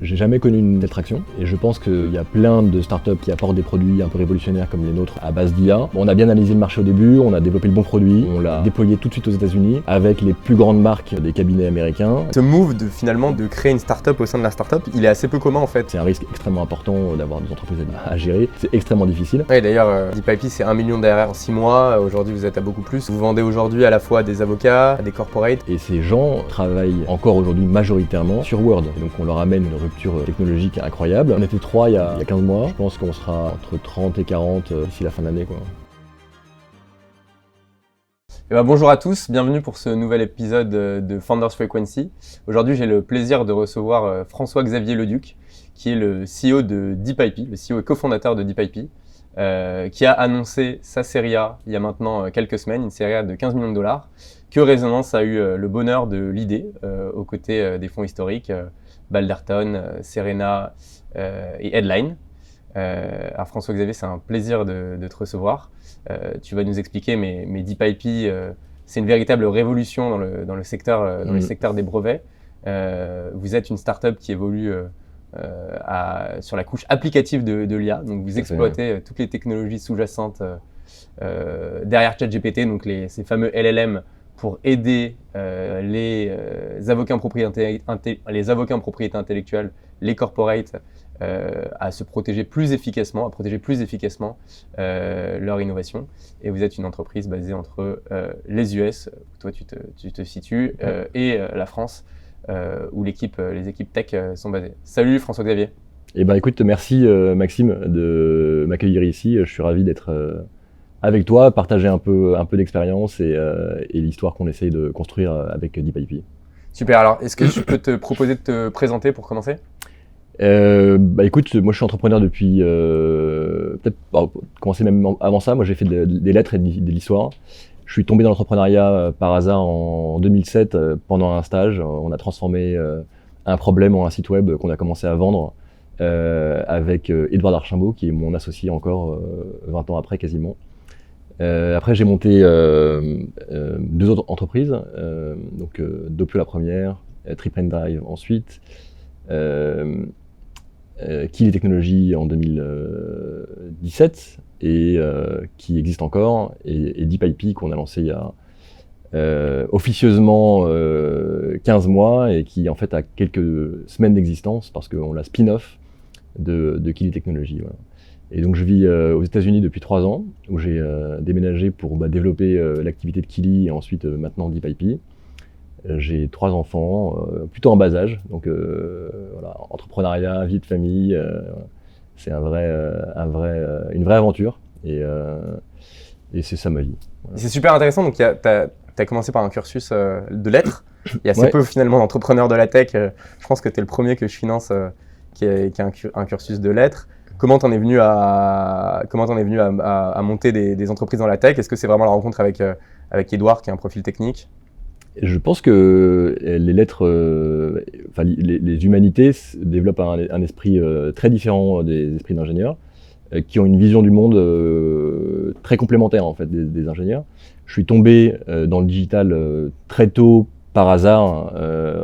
J'ai jamais connu une telle traction et je pense qu'il y a plein de startups qui apportent des produits un peu révolutionnaires comme les nôtres à base d'IA. On a bien analysé le marché au début, on a développé le bon produit, on l'a déployé tout de suite aux États-Unis avec les plus grandes marques des cabinets américains. Ce move de créer une startup au sein de la startup, il est assez peu commun en fait. C'est un risque extrêmement important d'avoir des entreprises à gérer, c'est extrêmement difficile. Ouais, d'ailleurs, DeepIP c'est 1 million d'ARR en 6 mois, aujourd'hui vous êtes à beaucoup plus. Vous vendez aujourd'hui à la fois à des avocats, à des corporates. Et ces gens travaillent encore aujourd'hui majoritairement sur Word. Et donc on leur amène une rupture technologique incroyable. On était 3 il y a 15 mois, je pense qu'on sera entre 30 et 40 d'ici la fin de l'année, quoi. Bonjour à tous, bienvenue pour ce nouvel épisode de Founders Frequency. Aujourd'hui j'ai le plaisir de recevoir François-Xavier Leduc, qui est le CEO de DeepIP, le CEO et cofondateur de DeepIP, qui a annoncé sa série A il y a maintenant quelques semaines, une série A de 15 millions de dollars, que Résonance a eu le bonheur de leader aux côtés des fonds historiques, Balderton, Serena et Headline. Alors François-Xavier, c'est un plaisir de te recevoir. Tu vas nous expliquer, mais DeepIP, c'est une véritable révolution dans le secteur des brevets. Vous êtes une startup qui évolue sur la couche applicative de l'IA, donc vous exploitez toutes les technologies sous-jacentes derrière ChatGPT, donc ces fameux LLM, pour aider les avocats en propriété intellectuelle, les corporates, à se protéger plus efficacement, leur innovation. Et vous êtes une entreprise basée entre les US, où toi tu te situes, et la France, où les équipes tech sont basées. Salut François-Xavier. Écoute, merci Maxime de m'accueillir ici. Je suis ravi d'être avec toi, partager un peu d'expérience et l'histoire qu'on essaye de construire avec DeepIP. Super, alors est-ce que je peux te proposer de te présenter pour commencer ? Écoute, moi je suis entrepreneur depuis, commencer même avant ça, moi j'ai fait des lettres et de l'histoire. Je suis tombé dans l'entrepreneuriat par hasard en 2007 pendant un stage. On a transformé un problème en un site web qu'on a commencé à vendre avec Édouard Archimbaud, qui est mon associé encore 20 ans après quasiment. Après j'ai monté 2 autres entreprises, donc Doppio la première, Trip and Drive ensuite, Kili Technologies en 2017 et qui existe encore, et DeepIP qu'on a lancé il y a officieusement 15 mois et qui en fait a quelques semaines d'existence parce qu'on l'a spin-off de Kili Technologies. Voilà. Et donc je vis aux États-Unis depuis 3 ans, où j'ai déménagé pour développer l'activité de Kili et ensuite maintenant DeepIP. J'ai 3 enfants, plutôt en bas âge, donc voilà, entrepreneuriat, vie de famille, c'est une vraie aventure et c'est ça ma vie. Voilà. C'est super intéressant, donc tu as commencé par un cursus de lettres, il y a assez peu finalement d'entrepreneurs de la tech, je pense que tu es le premier que je finance qui a un cursus de lettres. Comment t'en es venu à monter des entreprises dans la tech ? Est-ce que c'est vraiment la rencontre avec Édouard qui a un profil technique ? Je pense que les lettres, les humanités développent un esprit très différent des esprits d'ingénieurs, qui ont une vision du monde très complémentaire en fait des ingénieurs. Je suis tombé dans le digital très tôt par hasard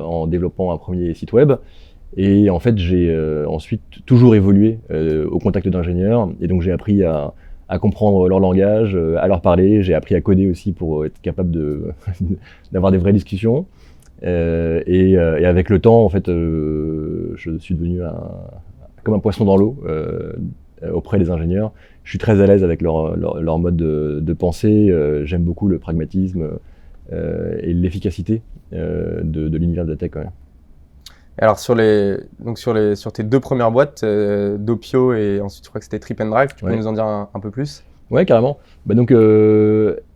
en développant un premier site web. Et en fait, j'ai ensuite toujours évolué au contact d'ingénieurs, et donc j'ai appris à comprendre leur langage, à leur parler. J'ai appris à coder aussi pour être capable d'avoir des vraies discussions. Et avec le temps, en fait, je suis devenu comme un poisson dans l'eau auprès des ingénieurs. Je suis très à l'aise avec leur mode de pensée. J'aime beaucoup le pragmatisme et l'efficacité de l'univers de la tech quand même. Alors sur tes 2 premières boîtes, Doppio et ensuite je crois que c'était Trip and Drive, tu peux nous en dire un peu plus ? Ouais, carrément.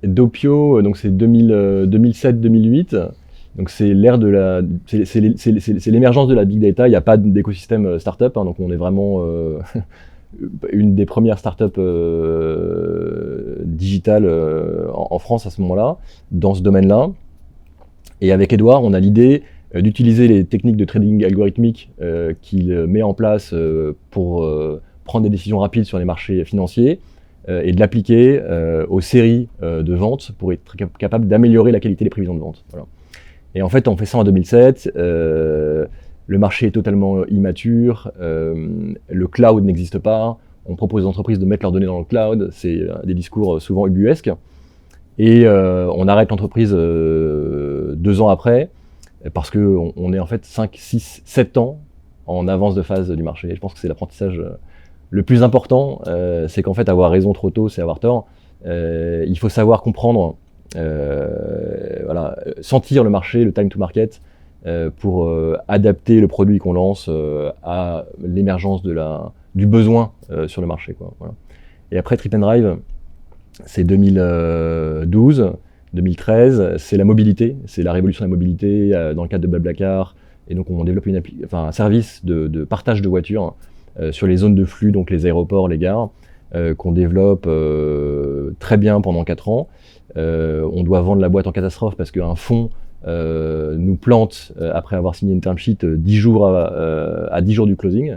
Doppio, donc c'est 2007-2008. Donc c'est l'ère c'est l'émergence de la big data. Il n'y a pas d'écosystème startup, donc on est vraiment une des premières startups digitales en France à ce moment-là, dans ce domaine-là. Et avec Édouard, on a l'idée d'utiliser les techniques de trading algorithmique qu'il met en place pour prendre des décisions rapides sur les marchés financiers et de l'appliquer aux séries de ventes pour être capable d'améliorer la qualité des prévisions de vente. Voilà. Et en fait, on fait ça en 2007. le marché est totalement immature, le cloud n'existe pas, on propose aux entreprises de mettre leurs données dans le cloud, c'est des discours souvent ubuesques. Et on arrête l'entreprise 2 ans après, parce qu'on est en fait 5, 6, 7 ans en avance de phase du marché. Et je pense que c'est l'apprentissage le plus important, c'est qu'en fait avoir raison trop tôt, c'est avoir tort. Il faut savoir comprendre, sentir le marché, le time to market, pour adapter le produit qu'on lance à l'émergence du besoin sur le marché, quoi. Voilà. Et après Trip and Drive, c'est 2012, 2013, c'est la mobilité, c'est la révolution de la mobilité dans le cadre de BlaBlaCar. Et donc on développe un service de partage de voitures sur les zones de flux, donc les aéroports, les gares, qu'on développe très bien pendant 4 ans. On doit vendre la boîte en catastrophe parce qu'un fonds nous plante après avoir signé une term sheet à 10 jours du closing.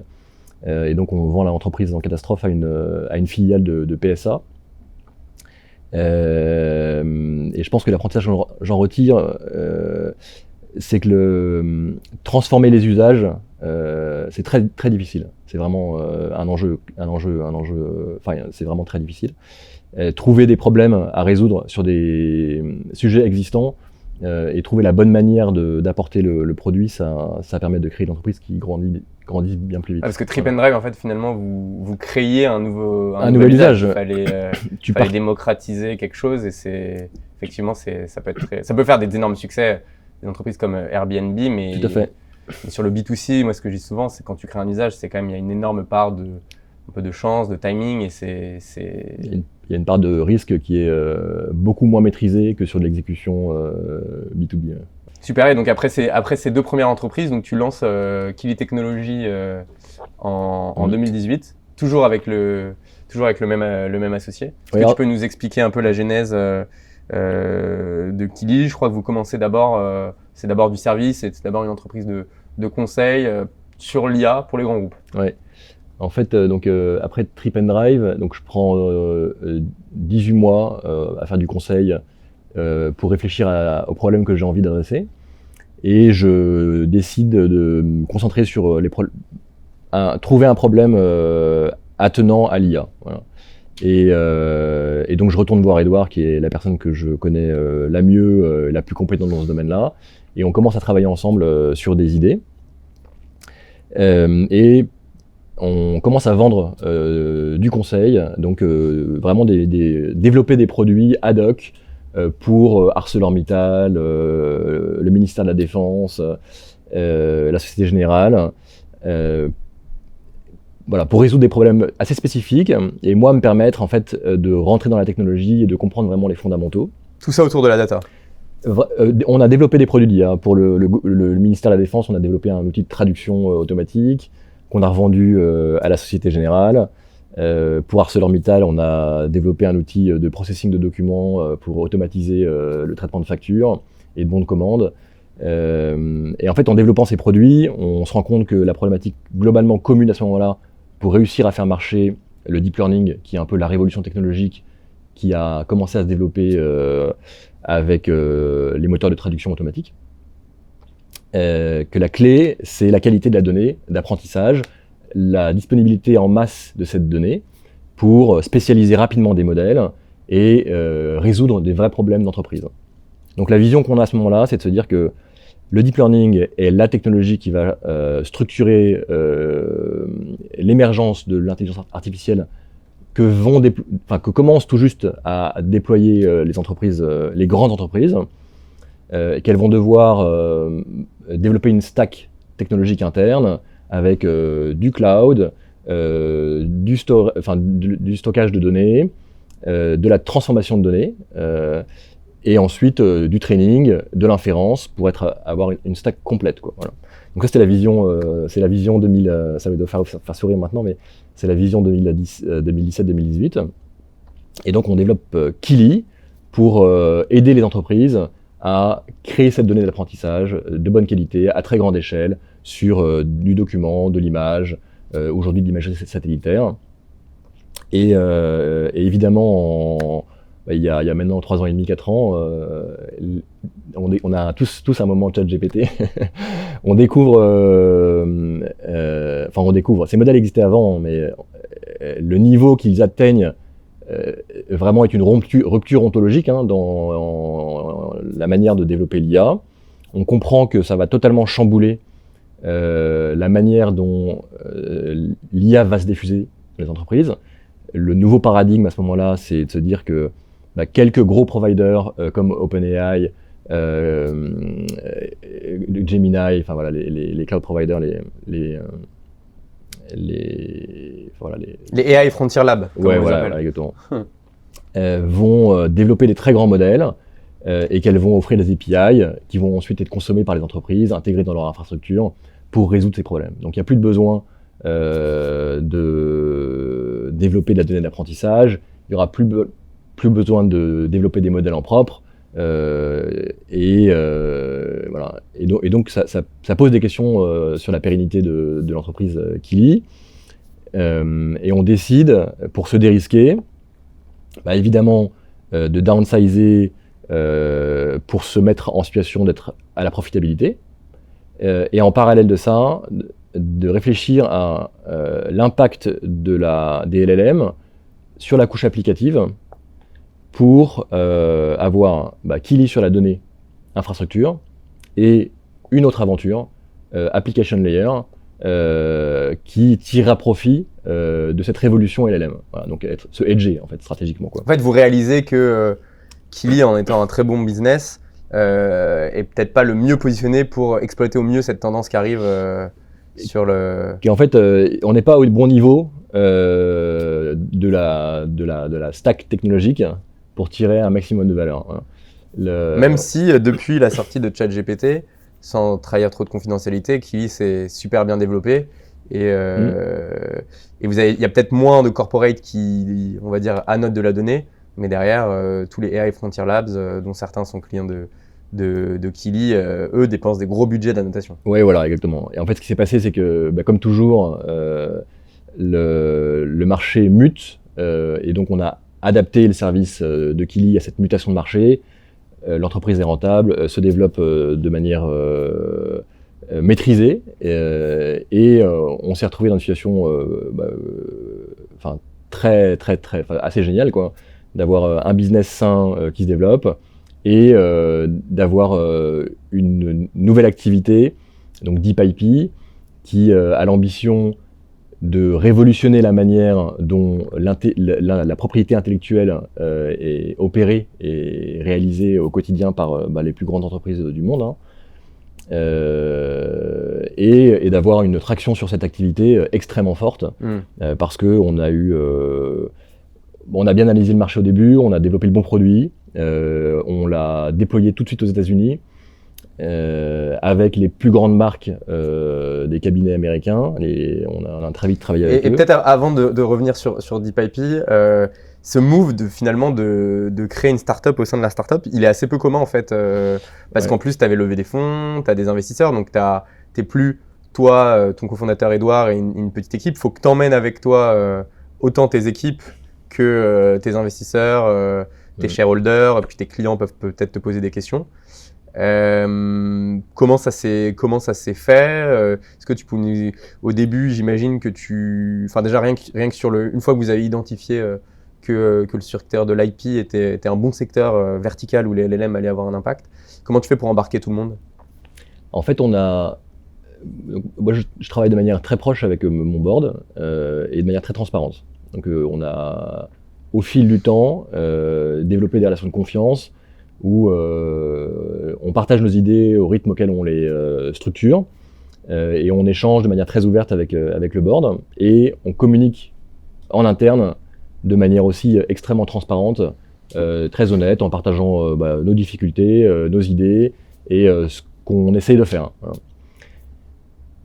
Et donc on vend l'entreprise en catastrophe à une filiale de PSA. Et je pense que l'apprentissage que j'en retire, c'est que transformer les usages, c'est très très difficile. C'est vraiment un enjeu. C'est vraiment très difficile. Trouver des problèmes à résoudre sur des sujets existants et trouver la bonne manière d'apporter le produit, ça permet de créer une entreprise qui grandit bien plus vite. Parce que Trip and Drive, en fait, finalement, vous créez un nouvel usage. Il fallait démocratiser quelque chose et effectivement, ça peut faire des énormes succès, des entreprises comme Airbnb, mais tout à fait. Sur le B2C, moi, ce que je dis souvent, c'est quand tu crées un usage, c'est quand même, il y a une énorme part un peu de chance, de timing, et il y a une part de risque qui est beaucoup moins maîtrisée que sur de l'exécution B2B. Super, et donc après ces 2 premières entreprises, donc tu lances Kili Technologies en 2018, toujours avec le même associé. Est-ce que tu peux nous expliquer un peu la genèse de Kili? Je crois que vous commencez c'est d'abord du service, c'est d'abord une entreprise de conseil sur l'IA pour les grands groupes. Ouais. En fait, après Trip and Drive, donc je prends 18 mois à faire du conseil pour réfléchir aux problèmes que j'ai envie d'adresser. Et je décide de me concentrer sur trouver un problème attenant à l'IA. Voilà. Et donc je retourne voir Edouard, qui est la personne que je connais la mieux, la plus compétente dans ce domaine-là. Et on commence à travailler ensemble sur des idées. Et on commence à vendre du conseil, donc vraiment développer des produits ad hoc pour ArcelorMittal, le ministère de la Défense, la Société Générale, pour résoudre des problèmes assez spécifiques et moi me permettre en fait de rentrer dans la technologie et de comprendre vraiment les fondamentaux. Tout ça autour de la data. On a développé des produits d'IA. Pour le ministère de la Défense, on a développé un outil de traduction automatique qu'on a revendu à la Société Générale. Pour ArcelorMittal, on a développé un outil de processing de documents pour automatiser le traitement de factures et de bons de commande. Et en fait, en développant ces produits, on se rend compte que la problématique globalement commune à ce moment-là, pour réussir à faire marcher le deep learning, qui est un peu la révolution technologique qui a commencé à se développer avec les moteurs de traduction automatique, que la clé, c'est la qualité de la donnée, d'apprentissage, la disponibilité en masse de cette donnée pour spécialiser rapidement des modèles et résoudre des vrais problèmes d'entreprise. Donc la vision qu'on a à ce moment-là, c'est de se dire que le deep learning est la technologie qui va structurer l'émergence de l'intelligence artificielle que commencent tout juste à déployer les entreprises, les grandes entreprises, qu'elles vont devoir développer une stack technologique interne avec du cloud, du stockage de données, de la transformation de données, et ensuite du training, de l'inférence pour avoir une stack complète, quoi. Voilà. Donc ça c'était la vision 2000, ça va faire sourire maintenant, mais c'est la vision 2017-2018. Et donc on développe Kili pour aider les entreprises à créer cette donnée d'apprentissage de bonne qualité, à très grande échelle, sur du document, de l'image, aujourd'hui de l'imagerie satellitaire. Et évidemment, il y a maintenant 3 ans et demi, 4 ans, on a tous un moment ChatGPT. On découvre, ces modèles existaient avant, mais le niveau qu'ils atteignent vraiment est une rupture ontologique dans la manière de développer l'IA. On comprend que ça va totalement chambouler la manière dont l'IA va se diffuser dans les entreprises. Le nouveau paradigme à ce moment-là, c'est de se dire que quelques gros providers comme OpenAI, Gemini, enfin voilà, les cloud providers, les AI Frontier Lab. Ouais, voilà, exactement. Vont développer des très grands modèles et qu'elles vont offrir des API qui vont ensuite être consommés par les entreprises, intégrés dans leur infrastructure pour résoudre ces problèmes. Donc il n'y a plus de besoin de développer de la donnée d'apprentissage, il n'y aura plus besoin de développer des modèles en propre. Voilà. Et donc ça pose des questions sur la pérennité de l'entreprise Kili. Et on décide, pour se dérisquer, évidemment de downsizer pour se mettre en situation d'être à la profitabilité. Et en parallèle de ça, de réfléchir à l'impact des LLM sur la couche applicative pour avoir Kili sur la donnée infrastructure et une autre aventure, application layer, qui tirera profit de cette révolution LLM. Voilà, donc se hedger en fait stratégiquement, quoi. En fait, vous réalisez que Kili, en étant un très bon business, est peut-être pas le mieux positionné pour exploiter au mieux cette tendance qui arrive sur le... Et en fait, on n'est pas au bon niveau de la stack technologique pour tirer un maximum de valeur. Même si depuis la sortie de ChatGPT, sans trahir trop de confidentialité, Kili s'est super bien développé et il y a peut-être moins de corporates qui, on va dire, annotent de la donnée, mais derrière, tous les AI Frontier Labs, dont certains sont clients de Kili, eux dépensent des gros budgets d'annotation. Oui, voilà, exactement. Et en fait, ce qui s'est passé, c'est que, comme toujours, le marché mute, et donc on a adapté le service de Kili à cette mutation de marché. L'entreprise est rentable, se développe de manière maîtrisée, et on s'est retrouvé dans une situation assez géniale, quoi, d'avoir un business sain qui se développe et d'avoir une nouvelle activité, donc DeepIP, qui a l'ambition de révolutionner la manière dont la propriété intellectuelle est opérée et réalisée au quotidien par les plus grandes entreprises du monde, et d'avoir une traction sur cette activité extrêmement forte, parce qu'on a on a bien analysé le marché au début, on a développé le bon produit, on l'a déployé tout de suite aux États-Unis, avec les plus grandes marques des cabinets américains. On a très vite travaillé avec eux. Et peut-être avant de revenir sur DeepIP, ce move finalement de créer une startup au sein de la startup, il est assez peu commun en fait, parce qu'en plus tu avais levé des fonds, tu as des investisseurs, donc t'es plus toi, ton cofondateur Edouard et une petite équipe. Il faut que tu emmènes avec toi autant tes équipes que tes investisseurs, tes shareholders, puis tes clients peuvent peut-être te poser des questions. Comment ça s'est fait? Est-ce que tu peux au début, j'imagine que déjà rien que sur une fois que vous avez identifié que le secteur de l'IP était un bon secteur vertical où les LLM allaient avoir un impact, comment tu fais pour embarquer tout le monde? En fait, moi je travaille de manière très proche avec mon board et de manière très transparente. Donc on a au fil du temps développé des relations de confiance où on partage nos idées au rythme auquel on les structure, et on échange de manière très ouverte avec le board, et on communique en interne de manière aussi extrêmement transparente, très honnête, en partageant nos difficultés, nos idées et ce qu'on essaye de faire. Voilà.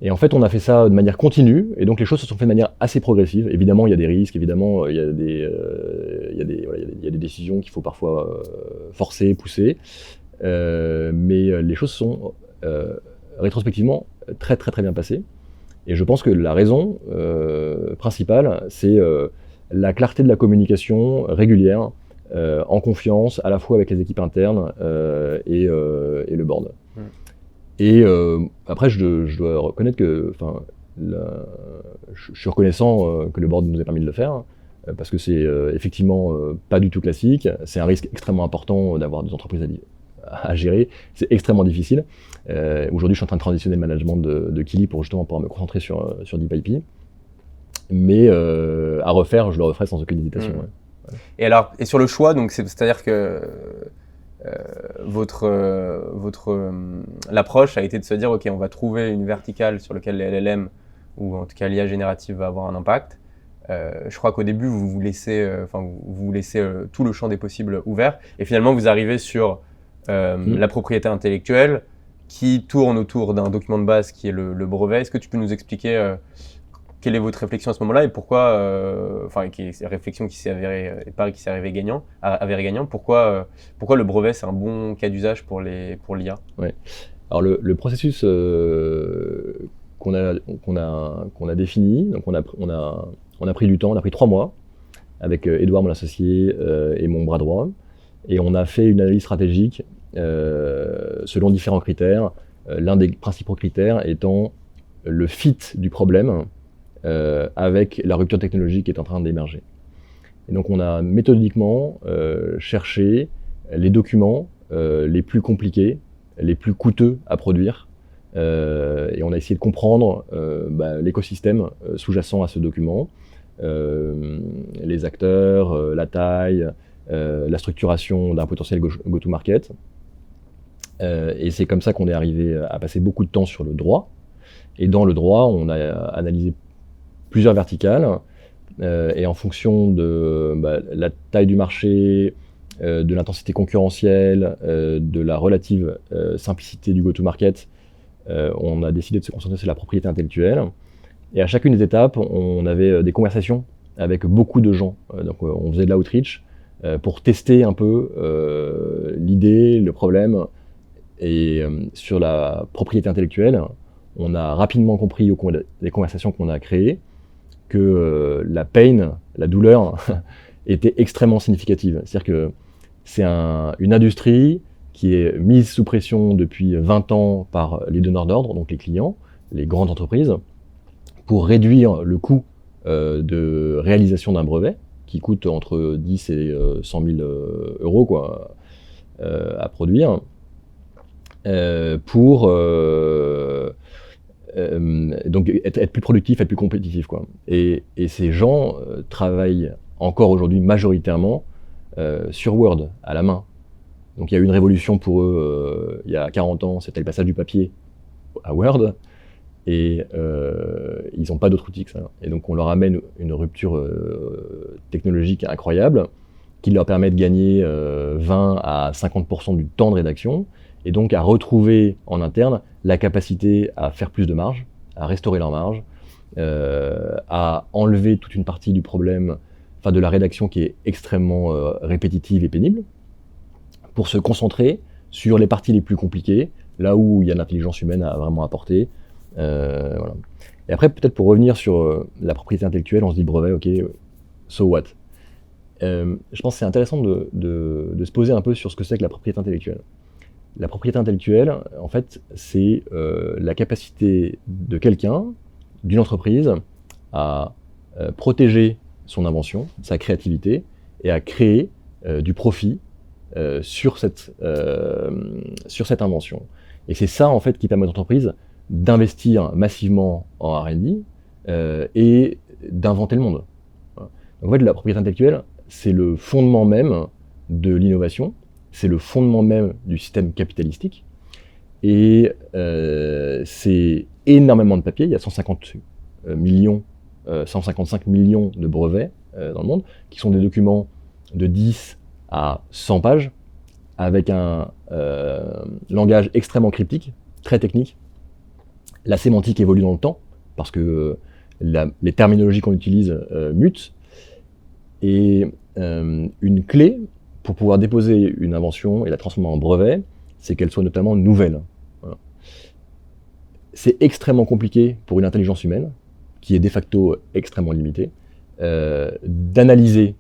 Et en fait, on a fait ça de manière continue, et donc les choses se sont faites de manière assez progressive. Évidemment, il y a des risques, évidemment, il y a des décisions qu'il faut parfois forcer, pousser, mais les choses sont rétrospectivement très très très bien passées. Et je pense que la raison principale, c'est la clarté de la communication régulière en confiance, à la fois avec les équipes internes et le board. Et après, je dois reconnaître que, je suis reconnaissant que le board nous ait permis de le faire, parce que c'est effectivement pas du tout classique. C'est un risque extrêmement important d'avoir des entreprises à gérer. C'est extrêmement difficile. Aujourd'hui, je suis en train de transitionner le management de Kili pour justement pouvoir me concentrer sur DeepIP. Mais à refaire, je le referai sans aucune hésitation. Ouais. Et sur le choix, donc c'est-à-dire que l'approche a été de se dire, ok, on va trouver une verticale sur laquelle les LLM ou en tout cas l'IA générative va avoir un impact. Je crois qu'au début, vous laissez tout le champ des possibles ouvert, et finalement vous arrivez sur la propriété intellectuelle qui tourne autour d'un document de base qui est le brevet. Est-ce que tu peux nous expliquer quelle est votre réflexion à ce moment-là et pourquoi, réflexion qui s'est avérée, qui s'est avérée gagnant, pourquoi le brevet c'est un bon cas d'usage pour l'IA? Ouais. Alors le processus qu'on a défini, donc on a pris du temps, on a pris 3 mois avec Edouard, mon associé, et mon bras droit, et on a fait une analyse stratégique selon différents critères. L'un des principaux critères étant le fit du problème avec la rupture technologique qui est en train d'émerger. Et donc on a méthodiquement cherché les documents les plus compliqués, les plus coûteux à produire, et on a essayé de comprendre l'écosystème sous-jacent à ce document, les acteurs, la taille, la structuration d'un potentiel go-to-market. Et c'est comme ça qu'on est arrivé à passer beaucoup de temps sur le droit. Et dans le droit, on a analysé plusieurs verticales, et en fonction de la taille du marché, de l'intensité concurrentielle, de la relative simplicité du go-to-market, on a décidé de se concentrer sur la propriété intellectuelle. Et à chacune des étapes, on avait des conversations avec beaucoup de gens. Donc on faisait de l'outreach pour tester un peu l'idée, le problème. Et sur la propriété intellectuelle, on a rapidement compris au cours des conversations qu'on a créées que la pain, la douleur, était extrêmement significative. C'est-à-dire que c'est une industrie qui est mise sous pression depuis 20 ans par les donneurs d'ordre, donc les clients, les grandes entreprises, pour réduire le coût de réalisation d'un brevet, qui coûte entre 10 et 100 000 euros quoi, à produire, pour donc être plus productif, être plus compétitif, quoi. Et ces gens travaillent encore aujourd'hui majoritairement sur Word, à la main. Donc il y a eu une révolution pour eux il y a 40 ans, c'était le passage du papier à Word, et ils n'ont pas d'autre outil que ça. Et donc on leur amène une rupture technologique incroyable, qui leur permet de gagner 20 à 50% du temps de rédaction, et donc à retrouver en interne la capacité à faire plus de marge, à restaurer leur marge, à enlever toute une partie du problème, de la rédaction qui est extrêmement répétitive et pénible, pour se concentrer sur les parties les plus compliquées, là où il y a l'intelligence humaine à vraiment apporter. Voilà. Et après, peut-être pour revenir sur la propriété intellectuelle, on se dit brevet, ok, so what? Je pense que c'est intéressant de se poser un peu sur ce que c'est que la propriété intellectuelle. La propriété intellectuelle, en fait, c'est la capacité de quelqu'un, d'une entreprise, à protéger son invention, sa créativité, et à créer du profit sur cette invention. Et c'est ça, en fait, qui permet aux entreprises d'investir massivement en R&D et d'inventer le monde. Voilà. Donc, en fait, la propriété intellectuelle, c'est le fondement même de l'innovation, c'est le fondement même du système capitalistique, et c'est énormément de papier. Il y a 155 millions de brevets dans le monde, qui sont des documents de 10 à 100 pages, avec un langage extrêmement cryptique, très technique. La sémantique évolue dans le temps, parce que les terminologies qu'on utilise mutent, et une clé pour pouvoir déposer une invention et la transformer en brevet, c'est qu'elle soit notamment nouvelle. Voilà. C'est extrêmement compliqué pour une intelligence humaine, qui est de facto extrêmement limitée, d'analyser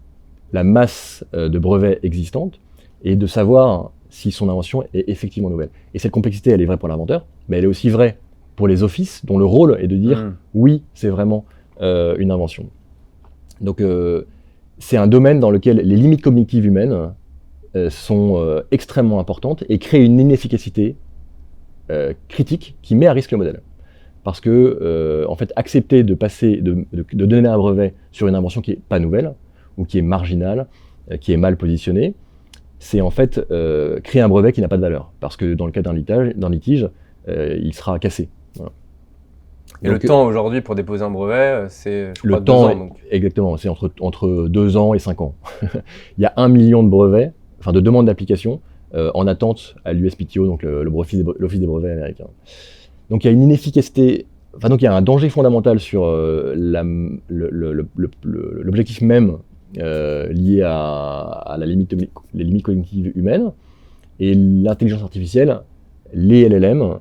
la masse de brevets existante et de savoir si son invention est effectivement nouvelle. Et cette complexité, elle est vraie pour l'inventeur, mais elle est aussi vraie pour les offices, dont le rôle est de dire oui, c'est vraiment une invention. Donc c'est un domaine dans lequel les limites cognitives humaines sont extrêmement importantes et créent une inefficacité critique qui met à risque le modèle. Parce que, en fait, accepter de donner un brevet sur une invention qui n'est pas nouvelle, ou qui est marginale, qui est mal positionnée, c'est en fait créer un brevet qui n'a pas de valeur. Parce que dans le cas d'un litige, il sera cassé. Voilà. Et donc, le temps aujourd'hui pour déposer un brevet, c'est, je crois, le temps, 2 ans. Donc. Exactement, c'est entre 2 ans et 5 ans. Il y a 1 million de brevets, enfin de demandes d'application, en attente à l'USPTO, donc l'Office des brevets américains. Donc il y a une inefficacité, donc il y a un danger fondamental sur l'objectif même lié à les limites cognitives humaines, et l'intelligence artificielle, les LLM,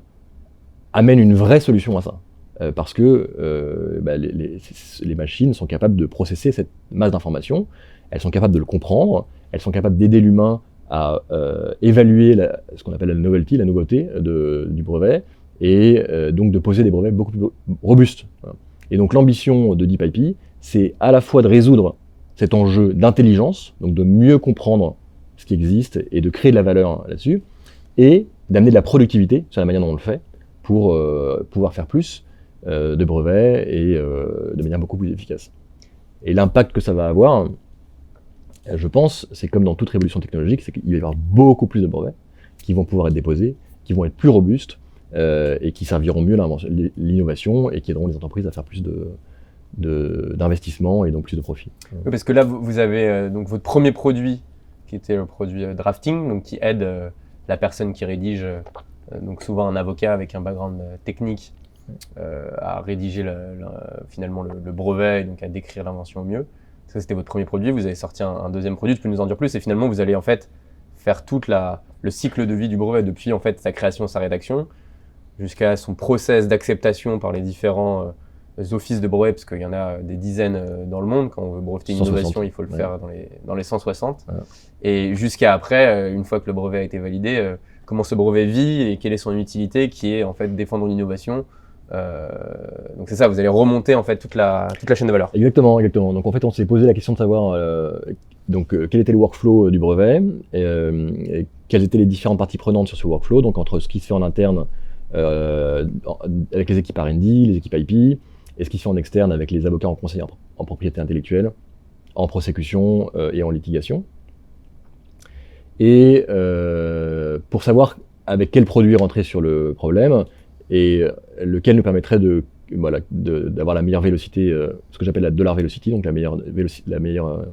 amènent une vraie solution à ça. Parce que les machines sont capables de processer cette masse d'informations, elles sont capables de le comprendre, elles sont capables d'aider l'humain à évaluer ce qu'on appelle la novelty, la nouveauté du brevet, et donc de poser des brevets beaucoup plus robustes. Voilà. Et donc l'ambition de DeepIP, c'est à la fois de résoudre cet enjeu d'intelligence, donc de mieux comprendre ce qui existe et de créer de la valeur là-dessus, et d'amener de la productivité sur la manière dont on le fait, pour pouvoir faire plus de brevets et de manière beaucoup plus efficace. Et l'impact que ça va avoir, je pense, c'est comme dans toute révolution technologique, c'est qu'il va y avoir beaucoup plus de brevets qui vont pouvoir être déposés, qui vont être plus robustes et qui serviront mieux l'innovation et qui aideront les entreprises à faire plus d'investissement et donc plus de profit. Oui, parce que là, vous avez donc votre premier produit, qui était le produit drafting, donc qui aide la personne qui rédige, donc souvent un avocat avec un background technique, à rédiger finalement le brevet et donc à décrire l'invention au mieux. Ça, c'était votre premier produit. Vous avez sorti un deuxième produit, tu peux nous en dire plus, et finalement vous allez en fait faire tout le cycle de vie du brevet, depuis en fait sa création, sa rédaction, jusqu'à son process d'acceptation par les différents offices de brevet, parce qu'il y en a des dizaines dans le monde. Quand on veut breveter une innovation, il faut le faire dans les 160. Ouais. Et jusqu'à après, une fois que le brevet a été validé, comment ce brevet vit et quelle est son utilité, qui est en fait défendre une innovation. Donc c'est ça, vous allez remonter en fait toute la chaîne de valeur. Exactement. Donc en fait, on s'est posé la question de savoir quel était le workflow du brevet et quelles étaient les différentes parties prenantes sur ce workflow. Donc entre ce qui se fait en interne avec les équipes R&D, les équipes IP, et ce qui se fait en externe avec les avocats en conseil en propriété intellectuelle, en prosécution et en litigation. Et pour savoir avec quel produit rentrer sur le problème et lequel nous permettrait d'avoir la meilleure vélocité, ce que j'appelle la dollar velocity, donc la meilleure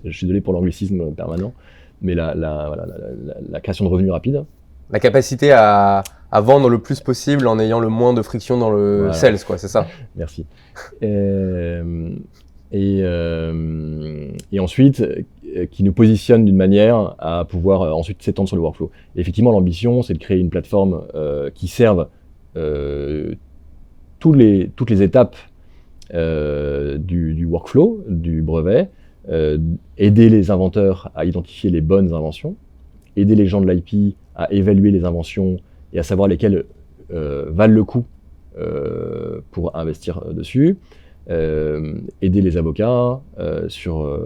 je suis désolé pour l'anglicisme permanent, mais la création de revenus rapide. La capacité à vendre le plus possible en ayant le moins de friction dans le sales, quoi, c'est ça. Merci. Et ensuite, qui nous positionne d'une manière à pouvoir ensuite s'étendre sur le workflow. Et effectivement, l'ambition, c'est de créer une plateforme qui serve toutes les étapes du workflow, du brevet, aider les inventeurs à identifier les bonnes inventions, aider les gens de l'IP à évaluer les inventions et à savoir lesquelles valent le coup pour investir dessus, aider les avocats sur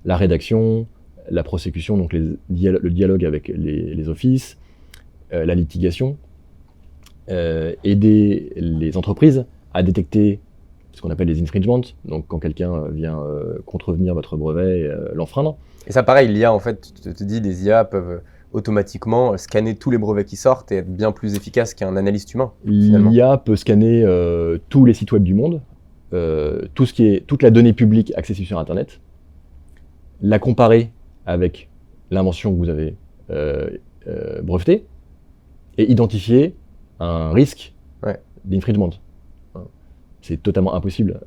la rédaction, la prosécution, donc le dialogue avec les offices, la litigation, aider les entreprises à détecter ce qu'on appelle les infringements, donc quand quelqu'un vient contrevenir votre brevet et l'enfreindre. Et ça pareil, l'IA en fait, tu te dis, des IA peuvent automatiquement scanner tous les brevets qui sortent et être bien plus efficace qu'un analyste humain. L'IA peut scanner tous les sites web du monde, toute la donnée publique accessible sur Internet, la comparer avec l'invention que vous avez brevetée et identifier un risque d'infringement. C'est totalement impossible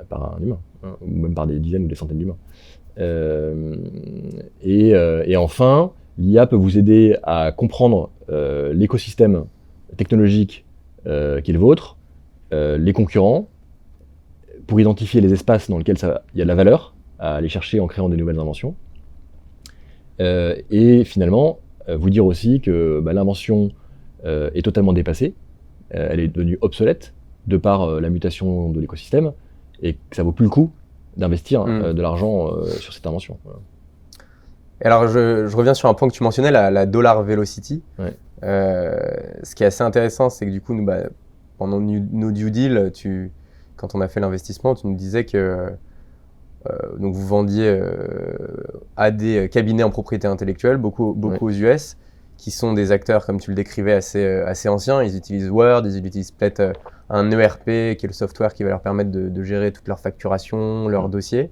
par un humain, ou même par des dizaines ou des centaines d'humains. Et enfin, l'IA peut vous aider à comprendre l'écosystème technologique qui est le vôtre, les concurrents, pour identifier les espaces dans lesquels il y a de la valeur à aller chercher en créant des nouvelles inventions. Et finalement, vous dire aussi que l'invention est totalement dépassée, elle est devenue obsolète de par la mutation de l'écosystème, et que ça vaut plus le coup d'investir de l'argent sur cette invention. Voilà. Et alors, je reviens sur un point que tu mentionnais, la Dollar Velocity. Ouais. Ce qui est assez intéressant, c'est que du coup, pendant nos due deals, quand on a fait l'investissement, tu nous disais que donc vous vendiez à des cabinets en propriété intellectuelle, beaucoup aux US, qui sont des acteurs, comme tu le décrivais, assez anciens. Ils utilisent Word, ils utilisent peut-être un ERP, qui est le software qui va leur permettre de gérer toute leur facturation, leurs dossiers.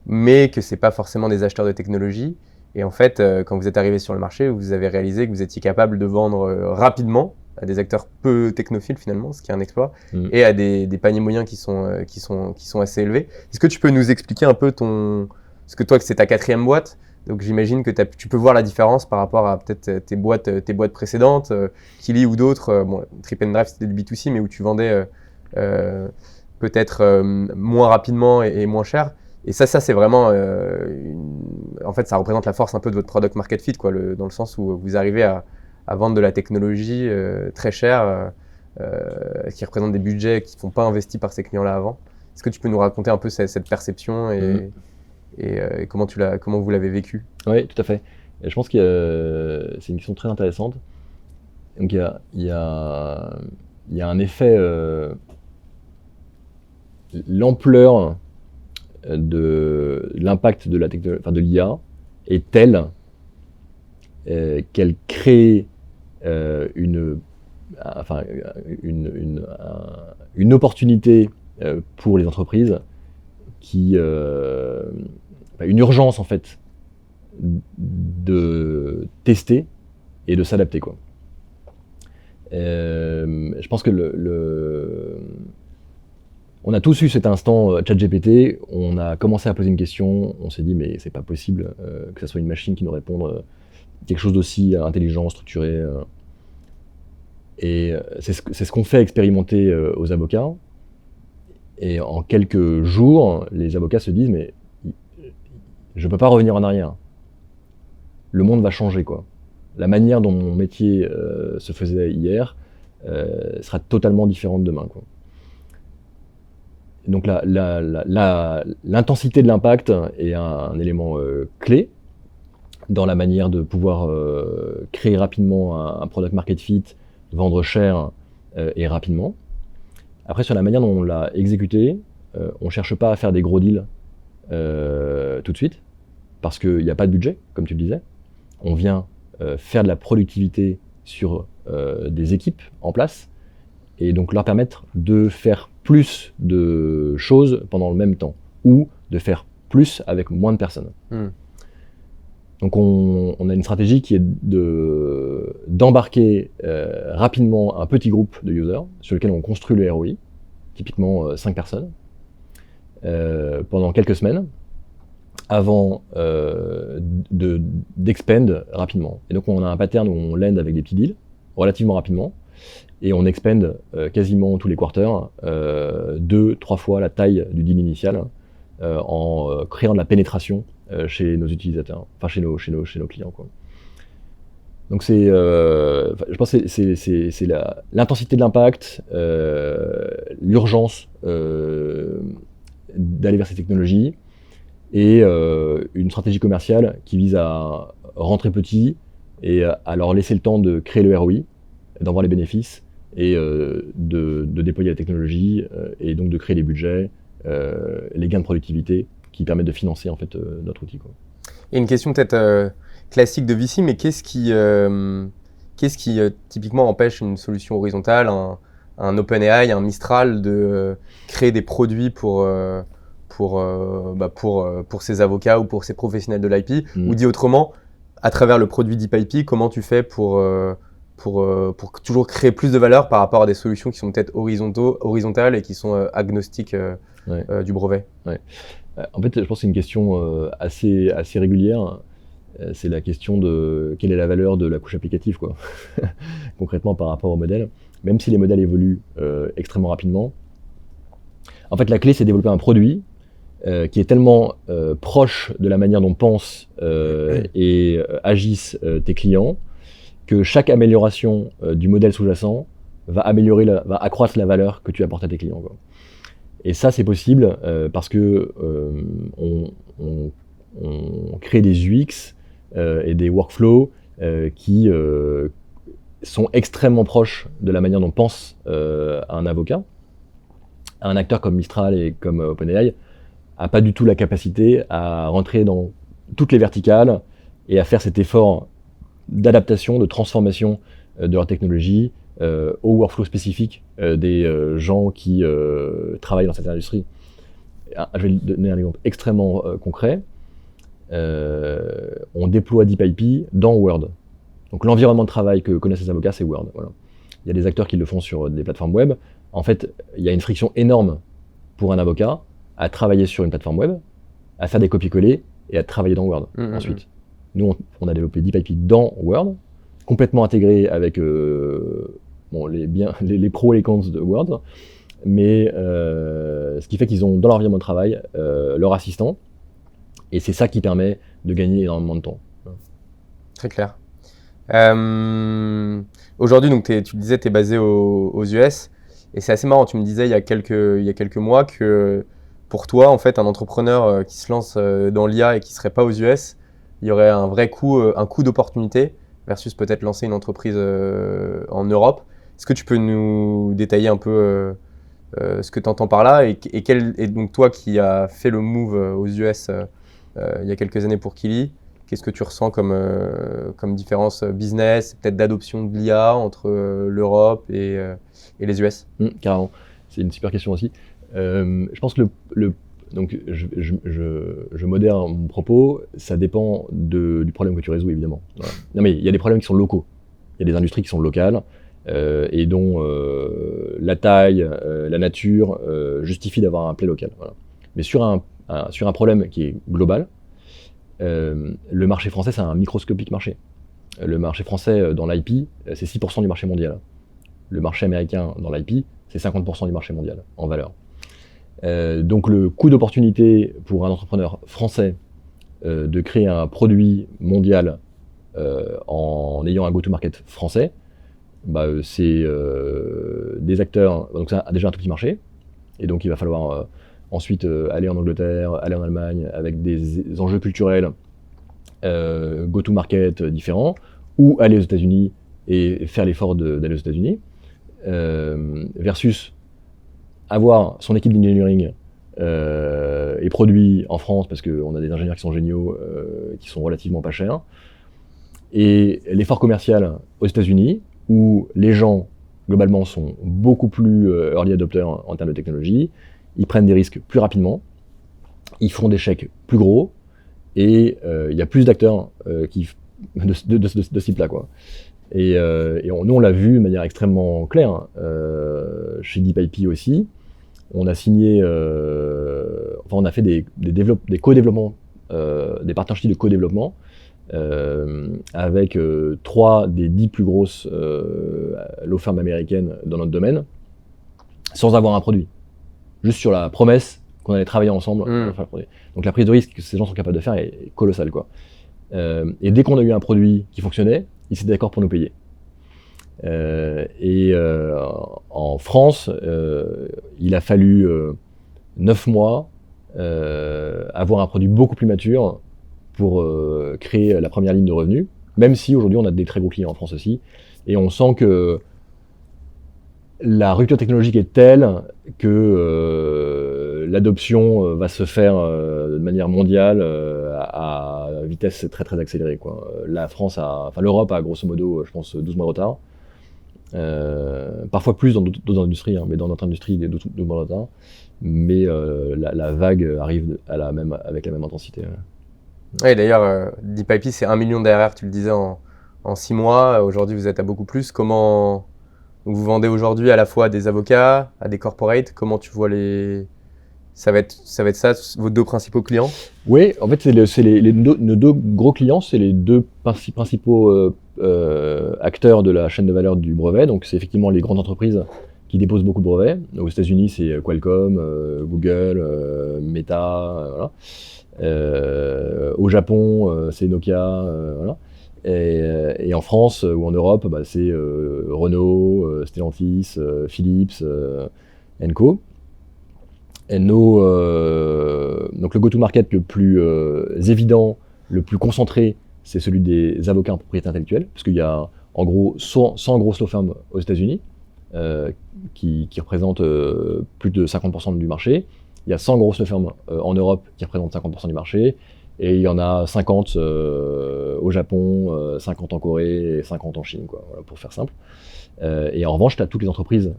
Mais que ce n'est pas forcément des acheteurs de technologie. Et en fait, quand vous êtes arrivé sur le marché, vous avez réalisé que vous étiez capable de vendre rapidement à des acteurs peu technophiles finalement, ce qui est un exploit, et à des paniers moyens qui sont assez élevés. Est-ce que tu peux nous expliquer un peu parce que toi, c'est ta 4e boîte, donc j'imagine que tu peux voir la différence par rapport à peut-être tes boîtes précédentes, Kili ou d'autres. Trip & Drive, c'était du B2C, mais où tu vendais peut-être moins rapidement et moins cher. Et ça c'est vraiment, en fait, ça représente la force un peu de votre product market fit, quoi, dans le sens où vous arrivez à vendre de la technologie très chère, qui représente des budgets qui ne sont pas investis par ces clients-là avant. Est-ce que tu peux nous raconter un peu cette perception et comment vous l'avez vécu? Oui, tout à fait. Et je pense que c'est une question très intéressante. Donc il y a un effet, l'ampleur de l'impact de de l'IA est telle qu'elle crée une opportunité pour les entreprises une urgence en fait de tester et de s'adapter, quoi. Je pense que on a tous eu cet instant ChatGPT, on a commencé à poser une question, on s'est dit mais c'est pas possible que ça soit une machine qui nous réponde quelque chose d'aussi intelligent, structuré. Et c'est ce qu'on fait expérimenter aux avocats. Et en quelques jours, les avocats se disent mais je peux pas revenir en arrière. Le monde va changer, quoi. La manière dont mon métier se faisait hier sera totalement différente demain, quoi. Donc l'intensité de l'impact est un élément clé dans la manière de pouvoir créer rapidement un product market fit, vendre cher et rapidement. Après, sur la manière dont on l'a exécuté, on ne cherche pas à faire des gros deals tout de suite, parce qu'il n'y a pas de budget, comme tu le disais. On vient faire de la productivité sur des équipes en place, et donc leur permettre de faire plus de choses pendant le même temps, ou de faire plus avec moins de personnes. Donc on a une stratégie qui est d'embarquer rapidement un petit groupe de users sur lequel on construit le ROI, typiquement 5 personnes, pendant quelques semaines, avant d'expend rapidement. Et donc on a un pattern où on land avec des petits deals, relativement rapidement, et on expand quasiment tous les quarters, 2-3 fois la taille du deal initial, en créant de la pénétration chez nos utilisateurs, enfin chez nos clients, quoi. Donc je pense que c'est l'intensité de l'impact, l'urgence d'aller vers ces technologies, et une stratégie commerciale qui vise à rentrer petit et à leur laisser le temps de créer le ROI, d'en voir les bénéfices, et de déployer la technologie, et donc de créer les budgets, les gains de productivité qui permettent de financer en fait notre outil, quoi. Et une question peut-être classique de VC, mais qu'est-ce qui typiquement empêche une solution horizontale, un OpenAI, un Mistral de créer des produits pour ses avocats ou pour ses professionnels de l'IP, ou dit autrement, à travers le produit DeepIP, comment tu fais pour toujours créer plus de valeur par rapport à des solutions qui sont peut-être horizontales et qui sont agnostiques du brevet? Ouais. En fait, je pense que c'est une question assez régulière. C'est la question de quelle est la valeur de la couche applicative, quoi. Concrètement par rapport au modèle. Même si les modèles évoluent extrêmement rapidement, En fait, la clé, c'est de développer un produit qui est tellement proche de la manière dont pensent et agissent tes clients que chaque amélioration du modèle sous-jacent va accroître la valeur que tu apportes à tes clients, quoi. Et ça, c'est possible parce que on crée des UX et des workflows qui sont extrêmement proches de la manière dont pense un avocat. Un acteur comme Mistral et comme OpenAI n'a pas du tout la capacité à rentrer dans toutes les verticales et à faire cet effort d'adaptation, de transformation de leur technologie au workflow spécifique des gens qui travaillent dans cette industrie. Je vais donner un exemple extrêmement concret. On déploie DeepIP dans Word. Donc l'environnement de travail que connaissent les avocats, c'est Word. Voilà. Il y a des acteurs qui le font sur des plateformes web. En fait, il y a une friction énorme pour un avocat à travailler sur une plateforme web, à faire des copier-coller et à travailler dans Word ensuite. Nous, on a développé DeepIP dans Word, complètement intégré avec les pros et les cons de Word, mais ce qui fait qu'ils ont dans leur environnement de travail leur assistant, et c'est ça qui permet de gagner énormément de temps. Très clair. Aujourd'hui, donc tu le disais, tu es basé aux US, et c'est assez marrant, tu me disais il y a quelques mois que pour toi, en fait, un entrepreneur qui se lance dans l'IA et qui ne serait pas aux US, il y aurait un vrai coup, un coût d'opportunité versus peut-être lancer une entreprise en Europe. Est-ce que tu peux nous détailler un peu ce que tu entends par là et donc toi qui as fait le move aux US il y a quelques années pour Kili, qu'est-ce que tu ressens comme différence business, peut-être d'adoption de l'IA entre l'Europe et les US? Carrément, c'est une super question aussi. Je pense que donc je modère mon propos, ça dépend du problème que tu résous, évidemment. Voilà. Non, mais il y a des problèmes qui sont locaux. Il y a des industries qui sont locales et dont la taille, la nature justifie d'avoir un play local. Voilà. Mais sur un problème qui est global, le marché français, c'est un microscopique marché. Le marché français dans l'IP, c'est 6% du marché mondial. Le marché américain dans l'IP, c'est 50% du marché mondial en valeur. Donc le coût d'opportunité pour un entrepreneur français de créer un produit mondial en ayant un go-to-market français, c'est des acteurs, donc ça a déjà un tout petit marché, et donc il va falloir ensuite aller en Angleterre, aller en Allemagne avec des enjeux culturels go-to-market différents, ou aller aux États-Unis et faire l'effort d'aller aux États-Unis, versus avoir son équipe d'engineering et produit en France, parce qu'on a des ingénieurs qui sont géniaux, qui sont relativement pas chers, et l'effort commercial aux États-Unis, où les gens, globalement, sont beaucoup plus early adopters en termes de technologie, ils prennent des risques plus rapidement, ils font des chèques plus gros, et il y a plus d'acteurs de ce type-là, quoi. Et nous, on l'a vu de manière extrêmement claire, chez DeepIP aussi. On a signé, on a fait des co-développements, des partnerships de co-développement avec 3 des 10 plus grosses law firms américaines dans notre domaine, sans avoir un produit. Juste sur la promesse qu'on allait travailler ensemble pour faire le produit. Donc la prise de risque que ces gens sont capables de faire est colossale, quoi. Et dès qu'on a eu un produit qui fonctionnait, ils étaient d'accord pour nous payer. En France, il a fallu 9 mois avoir un produit beaucoup plus mature pour créer la première ligne de revenus, même si aujourd'hui on a des très gros clients en France aussi, et on sent que la rupture technologique est telle que l'adoption va se faire de manière mondiale à vitesse très très accélérée, quoi. L'Europe a grosso modo, je pense, 12 mois de retard. Parfois plus dans d'autres industries, mais dans notre industrie, il est 12 mois de retard. Mais la vague arrive avec la même intensité. Oui, d'ailleurs, DeepIP, c'est 1 million d'ARR, tu le disais, en 6 mois. Aujourd'hui, vous êtes à beaucoup plus. Comment vous vendez aujourd'hui à la fois à des avocats, à des corporates? Comment tu vois ça va être ça, vos 2 principaux clients? Oui, en fait, nos 2 gros clients, c'est les 2 principaux acteurs de la chaîne de valeur du brevet. Donc, c'est effectivement les grandes entreprises qui déposent beaucoup de brevets. Aux États-Unis, c'est Qualcomm, Google, Meta, voilà. Au Japon, c'est Nokia, voilà. Et en France ou en Europe, c'est Renault, Stellantis, Philips, Co. Et donc le go-to-market le plus évident, le plus concentré, c'est celui des avocats en propriété intellectuelle, parce qu'il y a en gros 100 grosses law firms aux États-Unis qui représentent plus de 50% du marché. Il y a 100 grosses law firms en Europe qui représentent 50% du marché. Et il y en a 50 au Japon, 50 en Corée et 50 en Chine, quoi, voilà, pour faire simple. Et en revanche, tu as toutes les entreprises,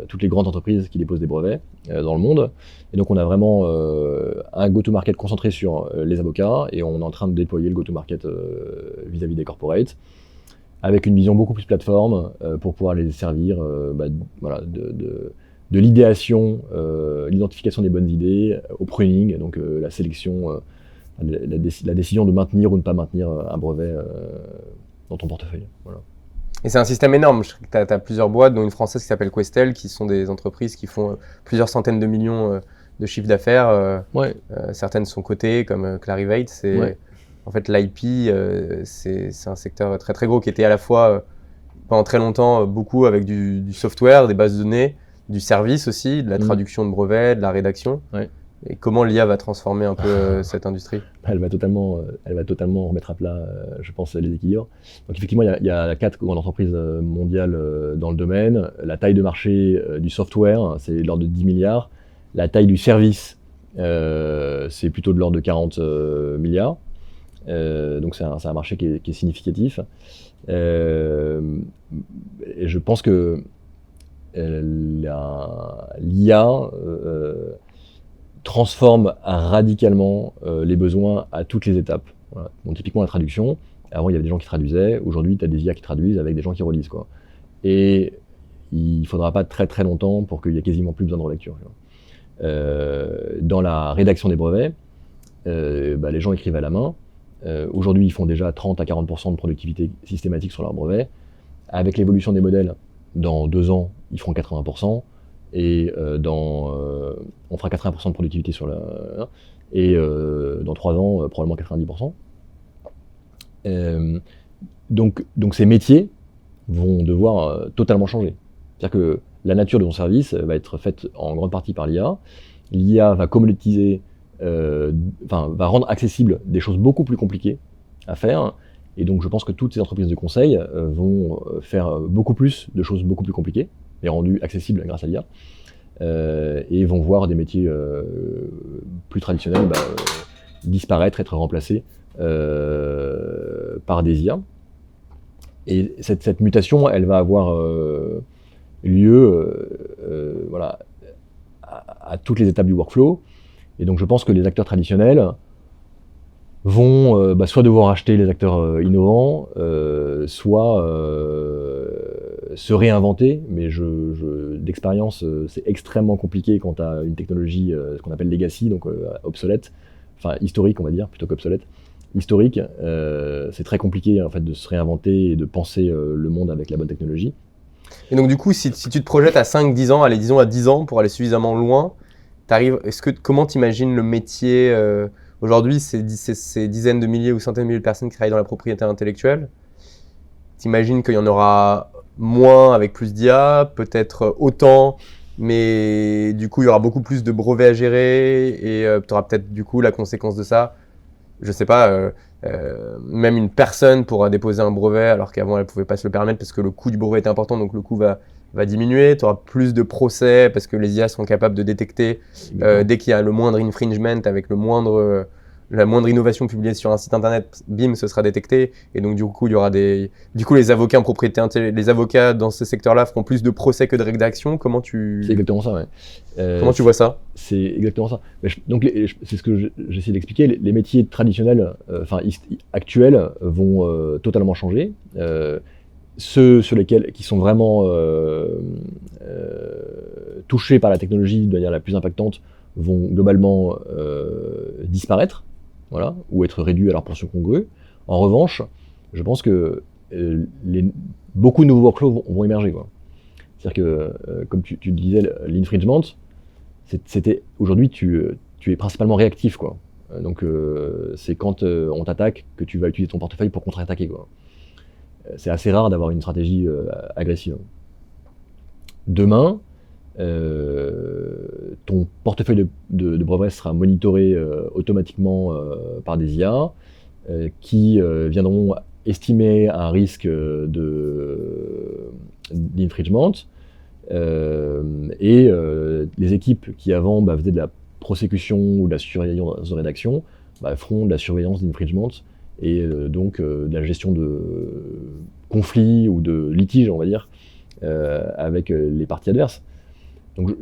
toutes les grandes entreprises qui déposent des brevets dans le monde. Et donc on a vraiment un go-to-market concentré sur les avocats, et on est en train de déployer le go-to-market vis-à-vis des corporates, avec une vision beaucoup plus plateforme pour pouvoir les servir voilà, de l'idéation, l'identification des bonnes idées, au pruning, donc la sélection, la décision de maintenir ou ne pas maintenir un brevet dans ton portefeuille. Voilà. Et c'est un système énorme. Tu as plusieurs boîtes, dont une française qui s'appelle Questel, qui sont des entreprises qui font plusieurs centaines de millions de chiffre d'affaires. Ouais. Certaines sont cotées, comme Clarivate. Ouais. En fait, l'IP, c'est un secteur très très gros qui était à la fois, pendant très longtemps, beaucoup avec du software, des bases de données, du service aussi, de la traduction de brevets, de la rédaction. Ouais. Et comment l'IA va transformer un peu cette industrie ? Elle va totalement remettre à plat, je pense, les équilibres. Donc effectivement, il y a 4 grandes entreprises mondiales dans le domaine. La taille de marché du software, c'est de l'ordre de 10 milliards. La taille du service, c'est plutôt de l'ordre de 40 milliards. Donc c'est un marché qui est significatif. Et je pense que l'IA transforme radicalement les besoins à toutes les étapes. Voilà. Donc, typiquement la traduction, avant il y avait des gens qui traduisaient, aujourd'hui tu as des IA qui traduisent avec des gens qui relisent, quoi. Et il ne faudra pas très très longtemps pour qu'il y ait quasiment plus besoin de relecture. Dans la rédaction des brevets, les gens écrivent à la main. Aujourd'hui ils font déjà 30 à 40% de productivité systématique sur leurs brevets. Avec l'évolution des modèles, dans 2 ans ils feront 80%. Et on fera 80% de productivité sur et dans 3 ans, probablement 90%. Donc ces métiers vont devoir totalement changer. C'est-à-dire que la nature de ton service va être faite en grande partie par l'IA. L'IA va commoditiser, va rendre accessible des choses beaucoup plus compliquées à faire. Et donc je pense que toutes ces entreprises de conseil vont faire beaucoup plus de choses beaucoup plus compliquées, et rendues accessibles grâce à l'IA, et vont voir des métiers plus traditionnels disparaître, être remplacés par des IA. Et cette mutation, elle va avoir lieu voilà, à toutes les étapes du workflow. Et donc je pense que les acteurs traditionnels vont soit devoir acheter les acteurs innovants, soit se réinventer, mais d'expérience, c'est extrêmement compliqué quand tu as une technologie, ce qu'on appelle legacy, donc obsolète, enfin historique on va dire, plutôt qu'obsolète. Historique, c'est très compliqué en fait de se réinventer et de penser le monde avec la bonne technologie. Et donc du coup, si tu te projettes à 5-10 ans, allez disons à 10 ans pour aller suffisamment loin, comment t'imagines le métier aujourd'hui, c'est dizaines de milliers ou centaines de milliers de personnes qui travaillent dans la propriété intellectuelle. T'imagines qu'il y en aura moins avec plus d'IA, peut-être autant, mais du coup, il y aura beaucoup plus de brevets à gérer et tu auras peut-être du coup la conséquence de ça. Je sais pas, même une personne pourra déposer un brevet alors qu'avant elle pouvait pas se le permettre parce que le coût du brevet était important, donc le coût va diminuer. Tu auras plus de procès parce que les IA seront capables de détecter dès qu'il y a le moindre infringement avec la moindre innovation publiée sur un site internet, bim, ce sera détecté. Et donc du coup, il y aura les avocats en propriété intellectuelle, les avocats dans ce secteur-là feront plus de procès que de rédaction. C'est exactement ça, ouais. Comment tu vois ça ? C'est exactement ça. Donc c'est ce que j'essaie d'expliquer. Les métiers traditionnels, actuels, vont totalement changer. Ceux sur lesquels qui sont vraiment touchés par la technologie de manière la plus impactante vont globalement disparaître, voilà, ou être réduits à leur portion congrue. En revanche, je pense que beaucoup de nouveaux workflows vont émerger, quoi. C'est-à-dire que, comme tu le disais, l'infringement, aujourd'hui, tu es principalement réactif, quoi. Donc, c'est quand on t'attaque que tu vas utiliser ton portefeuille pour contre-attaquer, quoi. C'est assez rare d'avoir une stratégie agressive. Demain, ton portefeuille de brevets sera monitoré automatiquement par des IA qui viendront estimer un risque d'infringement. Et les équipes qui avant faisaient de la prosécution ou de la surveillance de rédaction feront de la surveillance d'infringement et donc de la gestion de conflits ou de litiges, on va dire, avec les parties adverses. Donc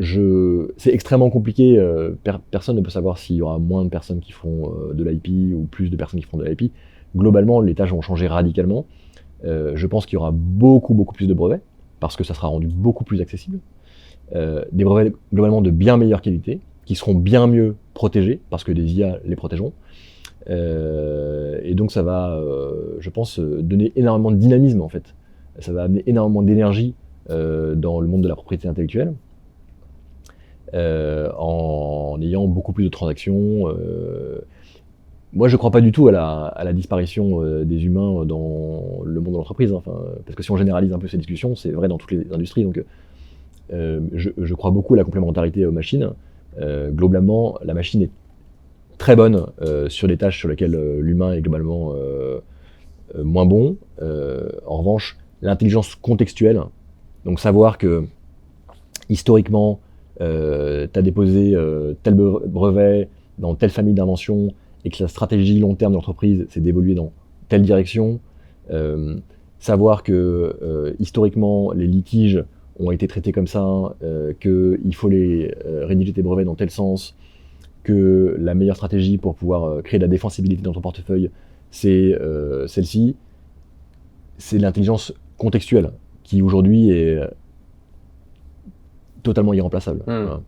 c'est extrêmement compliqué, personne ne peut savoir s'il y aura moins de personnes qui feront de l'IP ou plus de personnes qui feront de l'IP. Globalement, les tâches vont changer radicalement. Je pense qu'il y aura beaucoup plus de brevets, parce que ça sera rendu beaucoup plus accessible. Des brevets globalement de bien meilleure qualité, qui seront bien mieux protégés, parce que les IA les protégeront. Et donc ça va, je pense, donner énormément de dynamisme en fait. Ça va amener énormément d'énergie dans le monde de la propriété intellectuelle, en ayant beaucoup plus de transactions. Moi, je ne crois pas du tout à la disparition des humains dans le monde de l'entreprise, hein. Parce que si on généralise un peu ces discussions, c'est vrai dans toutes les industries. Donc, je crois beaucoup à la complémentarité aux machines. Globalement, la machine est très bonne sur des tâches sur lesquelles l'humain est globalement moins bon. En revanche, l'intelligence contextuelle, donc savoir que historiquement, tu as déposé tel brevet dans telle famille d'inventions et que la stratégie long terme de l'entreprise, c'est d'évoluer dans telle direction. Savoir que historiquement, les litiges ont été traités comme ça, qu'il faut rédiger tes brevets dans tel sens, que la meilleure stratégie pour pouvoir créer de la défensibilité dans ton portefeuille, c'est celle-ci. C'est l'intelligence contextuelle qui aujourd'hui est totalement irremplaçable. Voilà.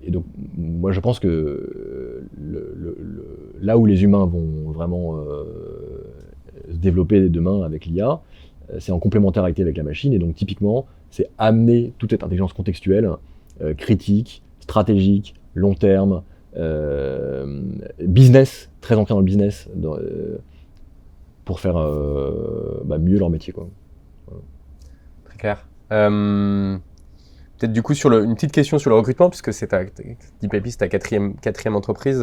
Et donc, moi, je pense que là où les humains vont vraiment se développer demain avec l'IA, c'est en complémentarité avec la machine. Et donc, typiquement, c'est amener toute cette intelligence contextuelle, critique, stratégique, long terme, business, très ancré dans le business, pour faire mieux leur métier, quoi. Voilà. Très clair. Peut-être du coup une petite question sur le recrutement, puisque DeepIP, c'est ta quatrième entreprise,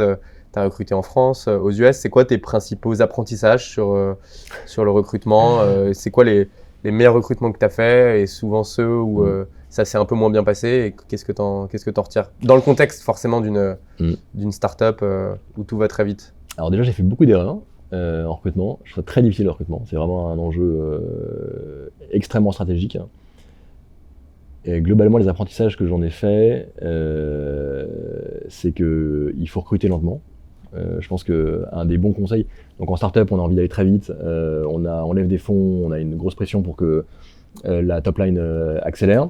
tu as recruté en France, aux US. C'est quoi tes principaux apprentissages sur le recrutement? C'est quoi les meilleurs recrutements que tu as fait et souvent ceux où ça s'est un peu moins bien passé, et qu'est-ce que t'en retires? Dans le contexte forcément d'une start-up où tout va très vite. Alors déjà, j'ai fait beaucoup d'erreurs en recrutement. Je trouve ça très difficile le recrutement. C'est vraiment un enjeu extrêmement stratégique. Et globalement, les apprentissages que j'en ai fait, c'est qu'il faut recruter lentement. Je pense qu'un des bons conseils, donc en startup, on a envie d'aller très vite, on lève des fonds, on a une grosse pression pour que la top line accélère.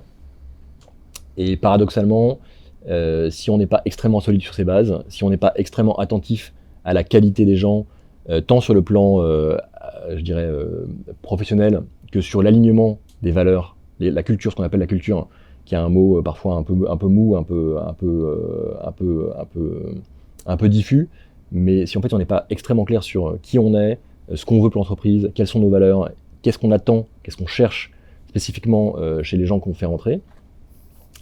Et paradoxalement, si on n'est pas extrêmement solide sur ses bases, si on n'est pas extrêmement attentif à la qualité des gens, tant sur le plan, je dirais, professionnel, que sur l'alignement des valeurs, la culture, ce qu'on appelle la culture, qui est un mot parfois un peu mou, un peu diffus. Mais si en fait on n'est pas extrêmement clair sur qui on est, ce qu'on veut pour l'entreprise, quelles sont nos valeurs, qu'est-ce qu'on attend, qu'est-ce qu'on cherche spécifiquement chez les gens qu'on fait rentrer,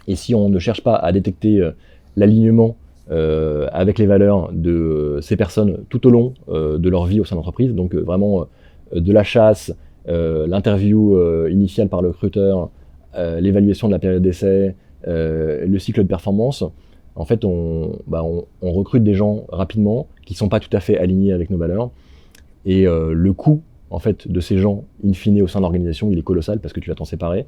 et si on ne cherche pas à détecter l'alignement avec les valeurs de ces personnes tout au long de leur vie au sein de l'entreprise, donc vraiment de la chasse, l'interview initiale par le recruteur, l'évaluation de la période d'essai, le cycle de performance, en fait on recrute des gens rapidement qui ne sont pas tout à fait alignés avec nos valeurs, et le coût en fait de ces gens in fine au sein de l'organisation, il est colossal parce que tu vas t'en séparer,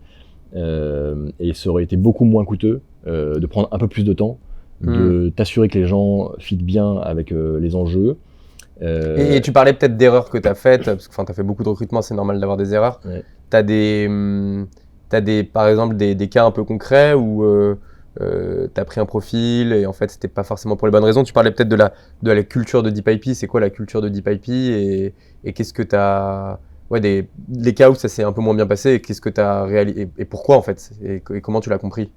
et ça aurait été beaucoup moins coûteux de prendre un peu plus de temps, de t'assurer que les gens fit bien avec les enjeux. Et tu parlais peut-être d'erreurs que tu as faites, parce que tu as fait beaucoup de recrutement, c'est normal d'avoir des erreurs. Ouais. Tu as par exemple des cas un peu concrets où tu as pris un profil et en fait c'était pas forcément pour les bonnes raisons. Tu parlais peut-être de la culture de DeepIP. C'est quoi la culture de DeepIP et qu'est-ce que tu as les cas où ça s'est un peu moins bien passé, et qu'est-ce que tu as réalisé et pourquoi en fait, et comment tu l'as compris?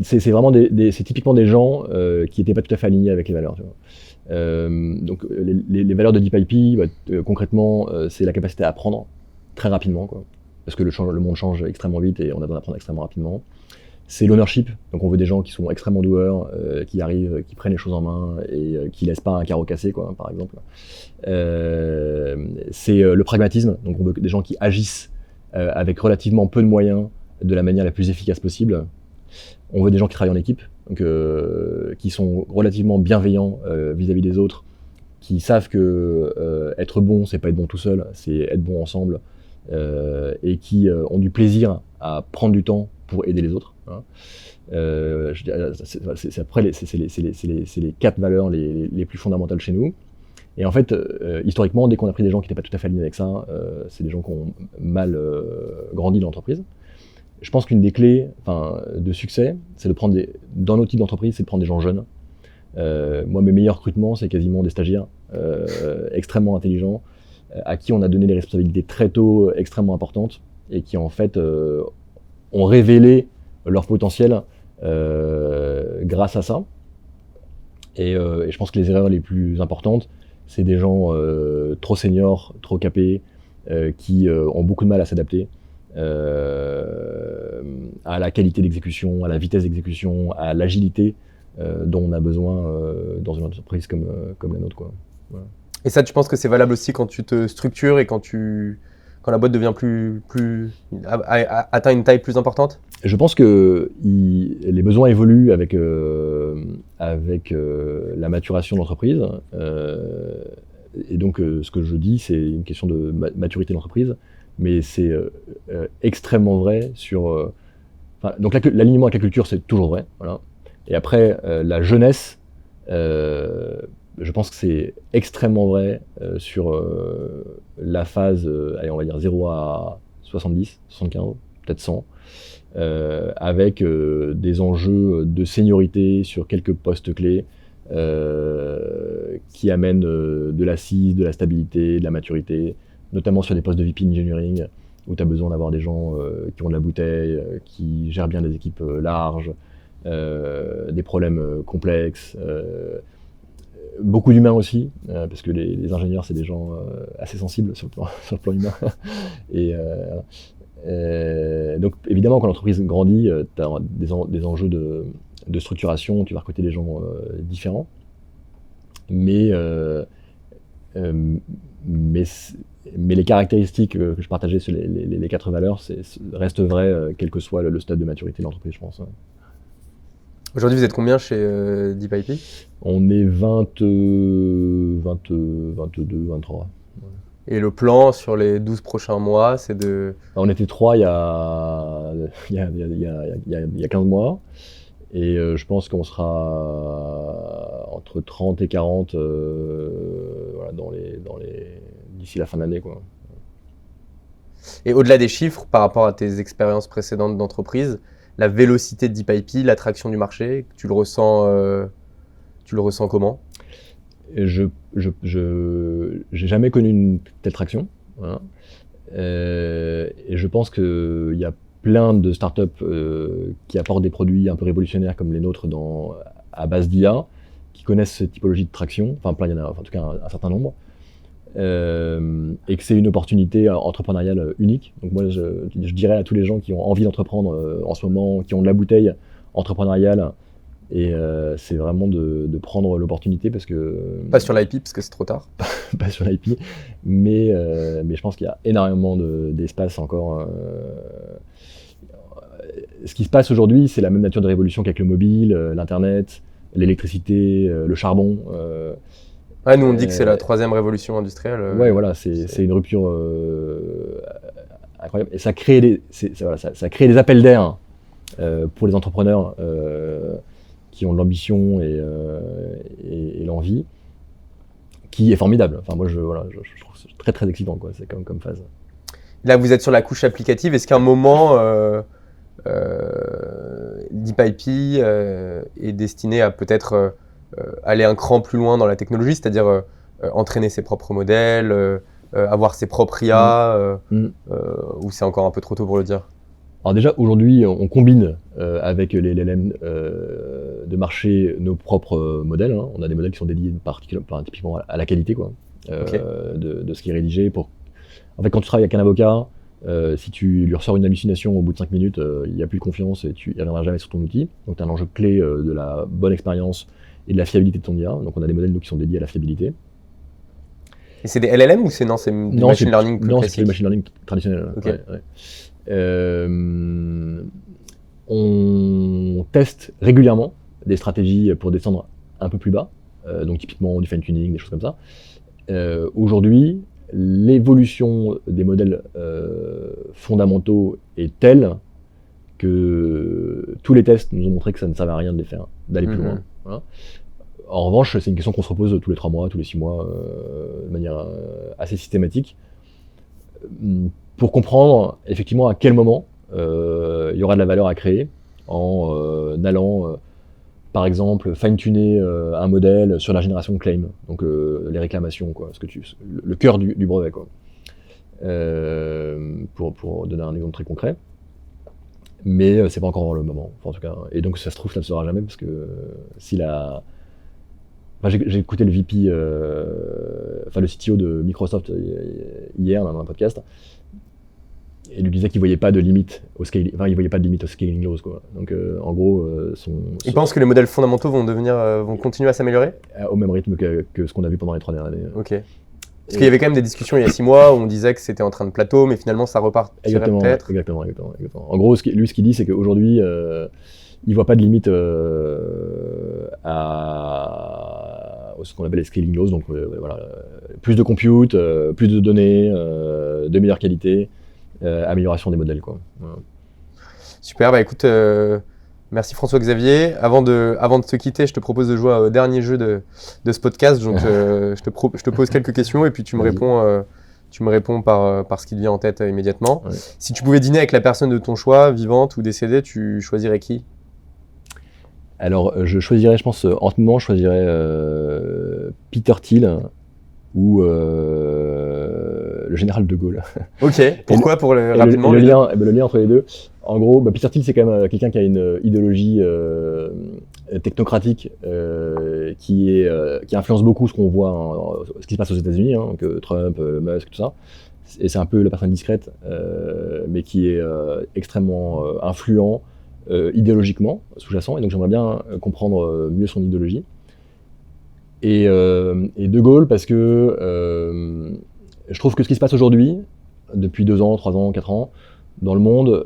C'est vraiment c'est typiquement des gens qui n'étaient pas tout à fait alignés avec les valeurs. Tu vois. Donc les valeurs de DeepIP, concrètement, c'est la capacité à apprendre très rapidement, quoi, parce que le monde change extrêmement vite et on a besoin d'apprendre extrêmement rapidement. C'est l'ownership, donc on veut des gens qui sont extrêmement doueurs, qui arrivent, qui prennent les choses en main et qui laissent pas un carreau cassé, quoi, par exemple. C'est le pragmatisme, donc on veut des gens qui agissent avec relativement peu de moyens, de la manière la plus efficace possible. On veut des gens qui travaillent en équipe, donc, qui sont relativement bienveillants vis-à-vis des autres, qui savent que être bon, c'est pas être bon tout seul, c'est être bon ensemble, et qui ont du plaisir à prendre du temps pour aider les autres. Hein. C'est les 4 valeurs les plus fondamentales chez nous. Et en fait, historiquement, dès qu'on a pris des gens qui n'étaient pas tout à fait alignés avec ça, c'est des gens qui ont mal grandi dans l'entreprise. Je pense qu'une des clés de succès, c'est de prendre dans nos types d'entreprise, c'est de prendre des gens jeunes. Moi, mes meilleurs recrutements, c'est quasiment des stagiaires extrêmement intelligents, à qui on a donné des responsabilités très tôt extrêmement importantes et qui en fait ont révélé leur potentiel grâce à ça. Et je pense que les erreurs les plus importantes, c'est des gens trop seniors, trop capés, qui ont beaucoup de mal à s'adapter à la qualité d'exécution, à la vitesse d'exécution, à l'agilité dont on a besoin dans une entreprise comme la nôtre, quoi. Voilà. Et ça, tu penses que c'est valable aussi quand tu te structures et quand la boîte devient atteint une taille plus importante? Je pense que les besoins évoluent avec la maturation de l'entreprise. Et donc, ce que je dis, c'est une question de maturité de l'entreprise, mais c'est extrêmement vrai sur... donc l'alignement avec la culture, c'est toujours vrai. Voilà. Et après, la jeunesse, je pense que c'est extrêmement vrai sur la phase, allez, on va dire 0 à 70, 75, peut-être 100, avec des enjeux de seniorité sur quelques postes clés qui amènent de l'assise, de la stabilité, de la maturité, notamment sur des postes de VP Engineering, où tu as besoin d'avoir des gens qui ont de la bouteille, qui gèrent bien des équipes larges, des problèmes complexes, beaucoup d'humains aussi, parce que les ingénieurs, c'est des gens assez sensibles sur le plan humain. Et donc évidemment, quand l'entreprise grandit, tu as des enjeux de structuration, tu vas recruter des gens différents, mais les caractéristiques que je partageais sur les 4 valeurs restent vraies, quel que soit le stade de maturité de l'entreprise, je pense. Aujourd'hui, vous êtes combien chez DeepIP? On est 22, 23. Et le plan sur les 12 prochains mois, c'est de... On était 3 il y a 15 mois. Et je pense qu'on sera entre 30 et 40 voilà, d'ici la fin de l'année, quoi. Et au-delà des chiffres, par rapport à tes expériences précédentes d'entreprise, la vélocité de DeepIP, l'attraction du marché, tu le ressens comment? J'ai jamais connu une telle traction. Voilà. Et je pense qu'il y a plein de startups qui apportent des produits un peu révolutionnaires comme les nôtres à base d'IA, qui connaissent cette typologie de traction. Enfin, plein, il y en a, en tout cas un certain nombre. Et que c'est une opportunité entrepreneuriale unique. Donc moi, je dirais à tous les gens qui ont envie d'entreprendre en ce moment, qui ont de la bouteille entrepreneuriale, et c'est vraiment de prendre l'opportunité parce que... Pas sur l'IP, parce que c'est trop tard. Pas sur l'IP, mais je pense qu'il y a énormément d'espace encore. Ce qui se passe aujourd'hui, c'est la même nature de révolution qu'avec le mobile, l'Internet, l'électricité, le charbon. Ouais, nous on dit que c'est la 3e révolution industrielle. Ouais, voilà, c'est une rupture incroyable. Et ça crée des appels d'air pour les entrepreneurs qui ont de l'ambition et l'envie, qui est formidable. Enfin, moi, je trouve ça très très excitant, quoi. C'est comme phase. Là, vous êtes sur la couche applicative. Est-ce qu'à un moment, DeepIP est destiné à peut-être aller un cran plus loin dans la technologie, c'est-à-dire entraîner ses propres modèles, avoir ses propres IA, ou c'est encore un peu trop tôt pour le dire? Alors déjà, aujourd'hui, on combine avec les LLM de marché nos propres modèles. Hein. On a des modèles qui sont dédiés typiquement à la qualité quoi, de ce qui est rédigé. En fait, quand tu travailles avec un avocat, si tu lui ressors une hallucination au bout de 5 minutes, il n'y a plus de confiance et il ne reviendra jamais sur ton outil. Donc tu as un enjeu clé de la bonne expérience et de la fiabilité de ton IA. Donc on a des modèles qui sont dédiés à la fiabilité. Et c'est des LLM ou c'est du machine learning plus classique? C'est du machine learning traditionnel. Okay. Ouais. On teste régulièrement des stratégies pour descendre un peu plus bas, donc typiquement du fine-tuning, des choses comme ça. Aujourd'hui, l'évolution des modèles fondamentaux est telle que tous les tests nous ont montré que ça ne servait à rien de les faire, d'aller plus loin. Voilà. En revanche, c'est une question qu'on se repose tous les 3 mois, tous les 6 mois, de manière assez systématique, pour comprendre effectivement à quel moment il y aura de la valeur à créer en allant, par exemple, fine-tuner un modèle sur la génération de claims, donc les réclamations, quoi, le cœur du brevet, quoi. Pour donner un exemple très concret. Mais c'est pas encore le moment, en tout cas. Et donc ça se trouve, ça ne sera jamais, parce que si la... Enfin, j'ai écouté le VP, le CTO de Microsoft hier dans un podcast, et il lui disait qu'il voyait pas de limite au scaling, il voyait pas de limite au scaling laws, quoi. Donc en gros, il pense que les modèles fondamentaux vont continuer à s'améliorer au même rythme que ce qu'on a vu pendant les 3 dernières années. Ok. Parce qu'il y avait quand même des discussions il y a 6 mois où on disait que c'était en train de plateau, mais finalement ça repart peut-être. Exactement. En gros, lui, ce qu'il dit, c'est qu'aujourd'hui, il voit pas de limite à ce qu'on appelle les scaling laws, donc voilà, plus de compute, plus de données, de meilleure qualité, amélioration des modèles, quoi. Voilà. Super, bah écoute, merci François-Xavier. Avant de te quitter, je te propose de jouer au dernier jeu de ce podcast. Donc je te pose quelques questions et puis tu me réponds par ce qui te vient en tête immédiatement. Ouais. Si tu pouvais dîner avec la personne de ton choix, vivante ou décédée, tu choisirais qui? Alors, je choisirais, je pense, en ce moment, je choisirais Peter Thiel ou le général de Gaulle. Ok, pourquoi? Rapidement, le lien entre les deux. En gros, Peter Thiel, c'est quand même quelqu'un qui a une idéologie technocratique qui influence beaucoup ce qu'on voit, ce qui se passe aux États-Unis, hein, donc Trump, Musk, tout ça. Et c'est un peu la personne discrète, mais qui est extrêmement influent idéologiquement, sous-jacent. Et donc j'aimerais bien comprendre mieux son idéologie. Et De Gaulle, parce que je trouve que ce qui se passe aujourd'hui, depuis 2 ans, 3 ans, 4 ans, dans le monde,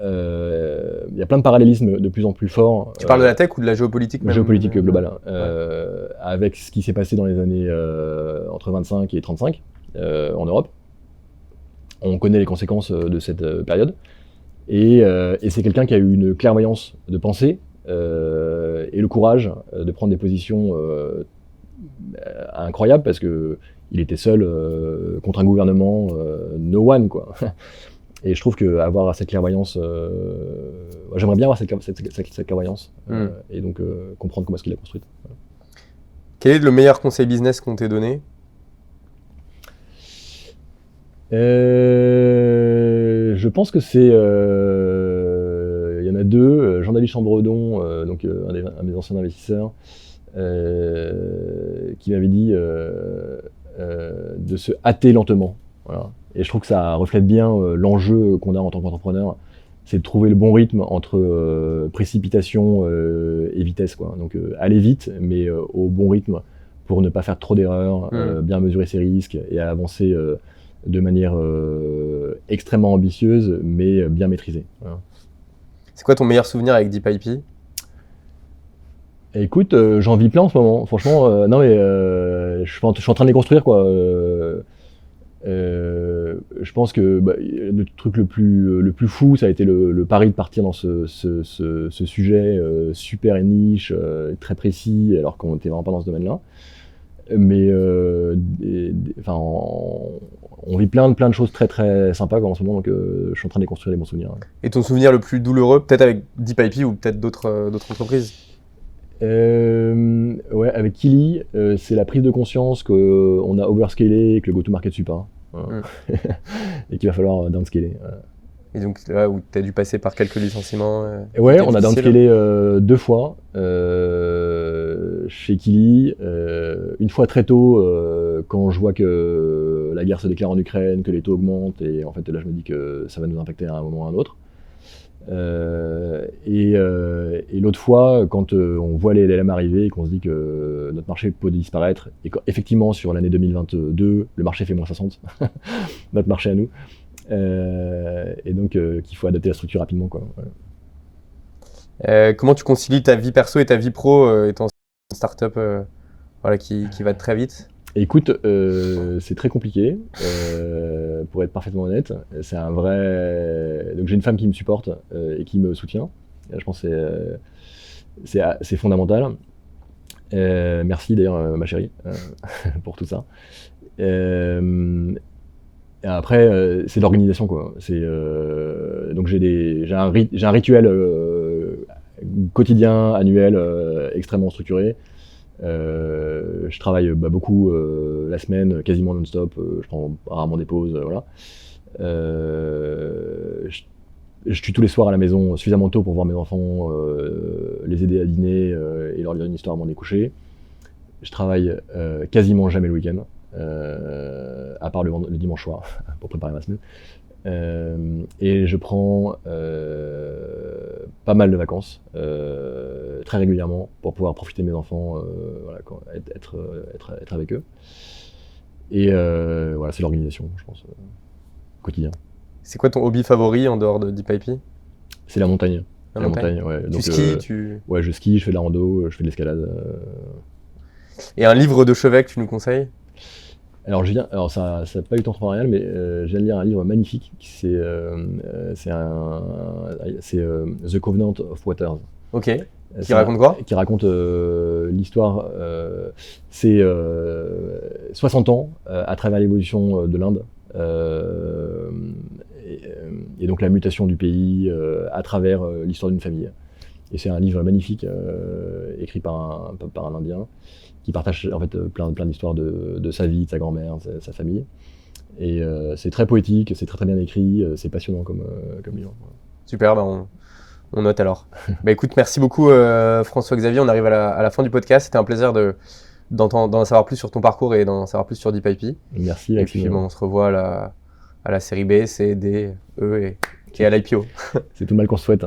il y a plein de parallélismes de plus en plus forts. Tu parles de la tech ou de la géopolitique même? Géopolitique globale, avec ce qui s'est passé dans les années entre 25 et 35 en Europe. On connaît les conséquences de cette période. Et c'est quelqu'un qui a eu une clairvoyance de pensée et le courage de prendre des positions incroyables, parce que il était seul contre un gouvernement no one, quoi. Et je trouve qu'avoir cette clairvoyance, j'aimerais bien avoir cette clairvoyance et donc comprendre comment est-ce qu'il l'a construite. Voilà. Quel est le meilleur conseil business qu'on t'ait donné? Je pense que c'est, il y en a 2. Jean-David Chambredon, donc un de mes anciens investisseurs, qui m'avait dit de se hâter lentement. Voilà. Et je trouve que ça reflète bien l'enjeu qu'on a en tant qu'entrepreneur, c'est de trouver le bon rythme entre précipitation et vitesse, quoi. Donc aller vite, mais au bon rythme pour ne pas faire trop d'erreurs, bien mesurer ses risques et avancer de manière extrêmement ambitieuse, mais bien maîtrisée. Voilà. C'est quoi ton meilleur souvenir avec DeepIP? Écoute, j'en vis plein en ce moment. Franchement, non mais je suis en train de les construire, quoi. Je pense que le truc le plus fou, ça a été le pari de partir dans ce sujet super niche, très précis, alors qu'on n'était vraiment pas dans ce domaine-là. Mais on vit plein de choses très très sympas en ce moment, donc je suis en train de les construire, des bons souvenirs. Et ton souvenir le plus douloureux, peut-être avec DeepIP ou peut-être d'autres entreprises? Ouais, avec Kili, c'est la prise de conscience qu'on a overscalé et que le go-to-market suit pas. Voilà. Et qu'il va falloir downscaler. Et donc là où tu as dû passer par quelques licenciements. Ouais, c'était on a difficile. downscalé 2 fois chez Kili. Une fois très tôt, quand je vois que la guerre se déclare en Ukraine, que les taux augmentent, et en fait là je me dis que ça va nous impacter à un moment ou à un autre. Et l'autre fois, quand on voit les LLM arriver et qu'on se dit que notre marché peut disparaître, et qu'effectivement sur l'année 2022, le marché fait moins 60, notre marché à nous, et donc qu'il faut adapter la structure rapidement, quoi. Ouais. Comment tu concilies ta vie perso et ta vie pro étant une startup voilà, qui va très vite? Écoute, c'est très compliqué, pour être parfaitement honnête. C'est un vrai. Donc j'ai une femme qui me supporte et qui me soutient. Je pense que c'est fondamental. Merci d'ailleurs, ma chérie, pour tout ça. Et après, c'est l'organisation, quoi. Donc j'ai un rituel quotidien, annuel, extrêmement structuré. Je travaille beaucoup la semaine, quasiment non-stop. Je prends rarement des pauses, voilà. Je suis tous les soirs à la maison suffisamment tôt pour voir mes enfants, les aider à dîner et leur lire une histoire avant de les coucher. Je travaille quasiment jamais le week-end, à part le dimanche soir pour préparer ma semaine. Et je prends pas mal de vacances, très régulièrement, pour pouvoir profiter de mes enfants, voilà, être avec eux. Et voilà, c'est l'organisation, je pense, quotidien. C'est quoi ton hobby favori en dehors de DeepIP? C'est la montagne. La montagne. Ouais. Tu Donc, skis, ouais, je skie, je fais de la rando, je fais de l'escalade. Et un livre de chevet que tu nous conseilles? Alors ça n'a pas eu tant entrepreneurial, mais je viens de lire un livre magnifique. C'est The Covenant of Waters. Ok. Qui raconte quoi? Qui raconte l'histoire. C'est 60 ans à travers l'évolution de l'Inde. Et donc la mutation du pays à travers l'histoire d'une famille. Et c'est un livre magnifique écrit par un Indien qui partage en fait plein d'histoires de sa vie, de sa grand-mère, de sa famille. Et c'est très poétique, c'est très bien écrit, c'est passionnant comme livre. Super, bah on note alors. Bah écoute, merci beaucoup François-Xavier, on arrive à la fin du podcast. C'était un plaisir d'en savoir plus sur ton parcours et d'en savoir plus sur DeepIP. Merci. Et puis on se revoit à la série B, C, D, E et à l'IPO. C'est tout le mal qu'on se souhaite.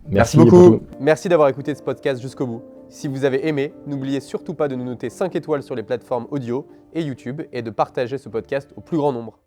Merci beaucoup. Merci d'avoir écouté ce podcast jusqu'au bout. Si vous avez aimé, n'oubliez surtout pas de nous noter 5 étoiles sur les plateformes audio et YouTube et de partager ce podcast au plus grand nombre.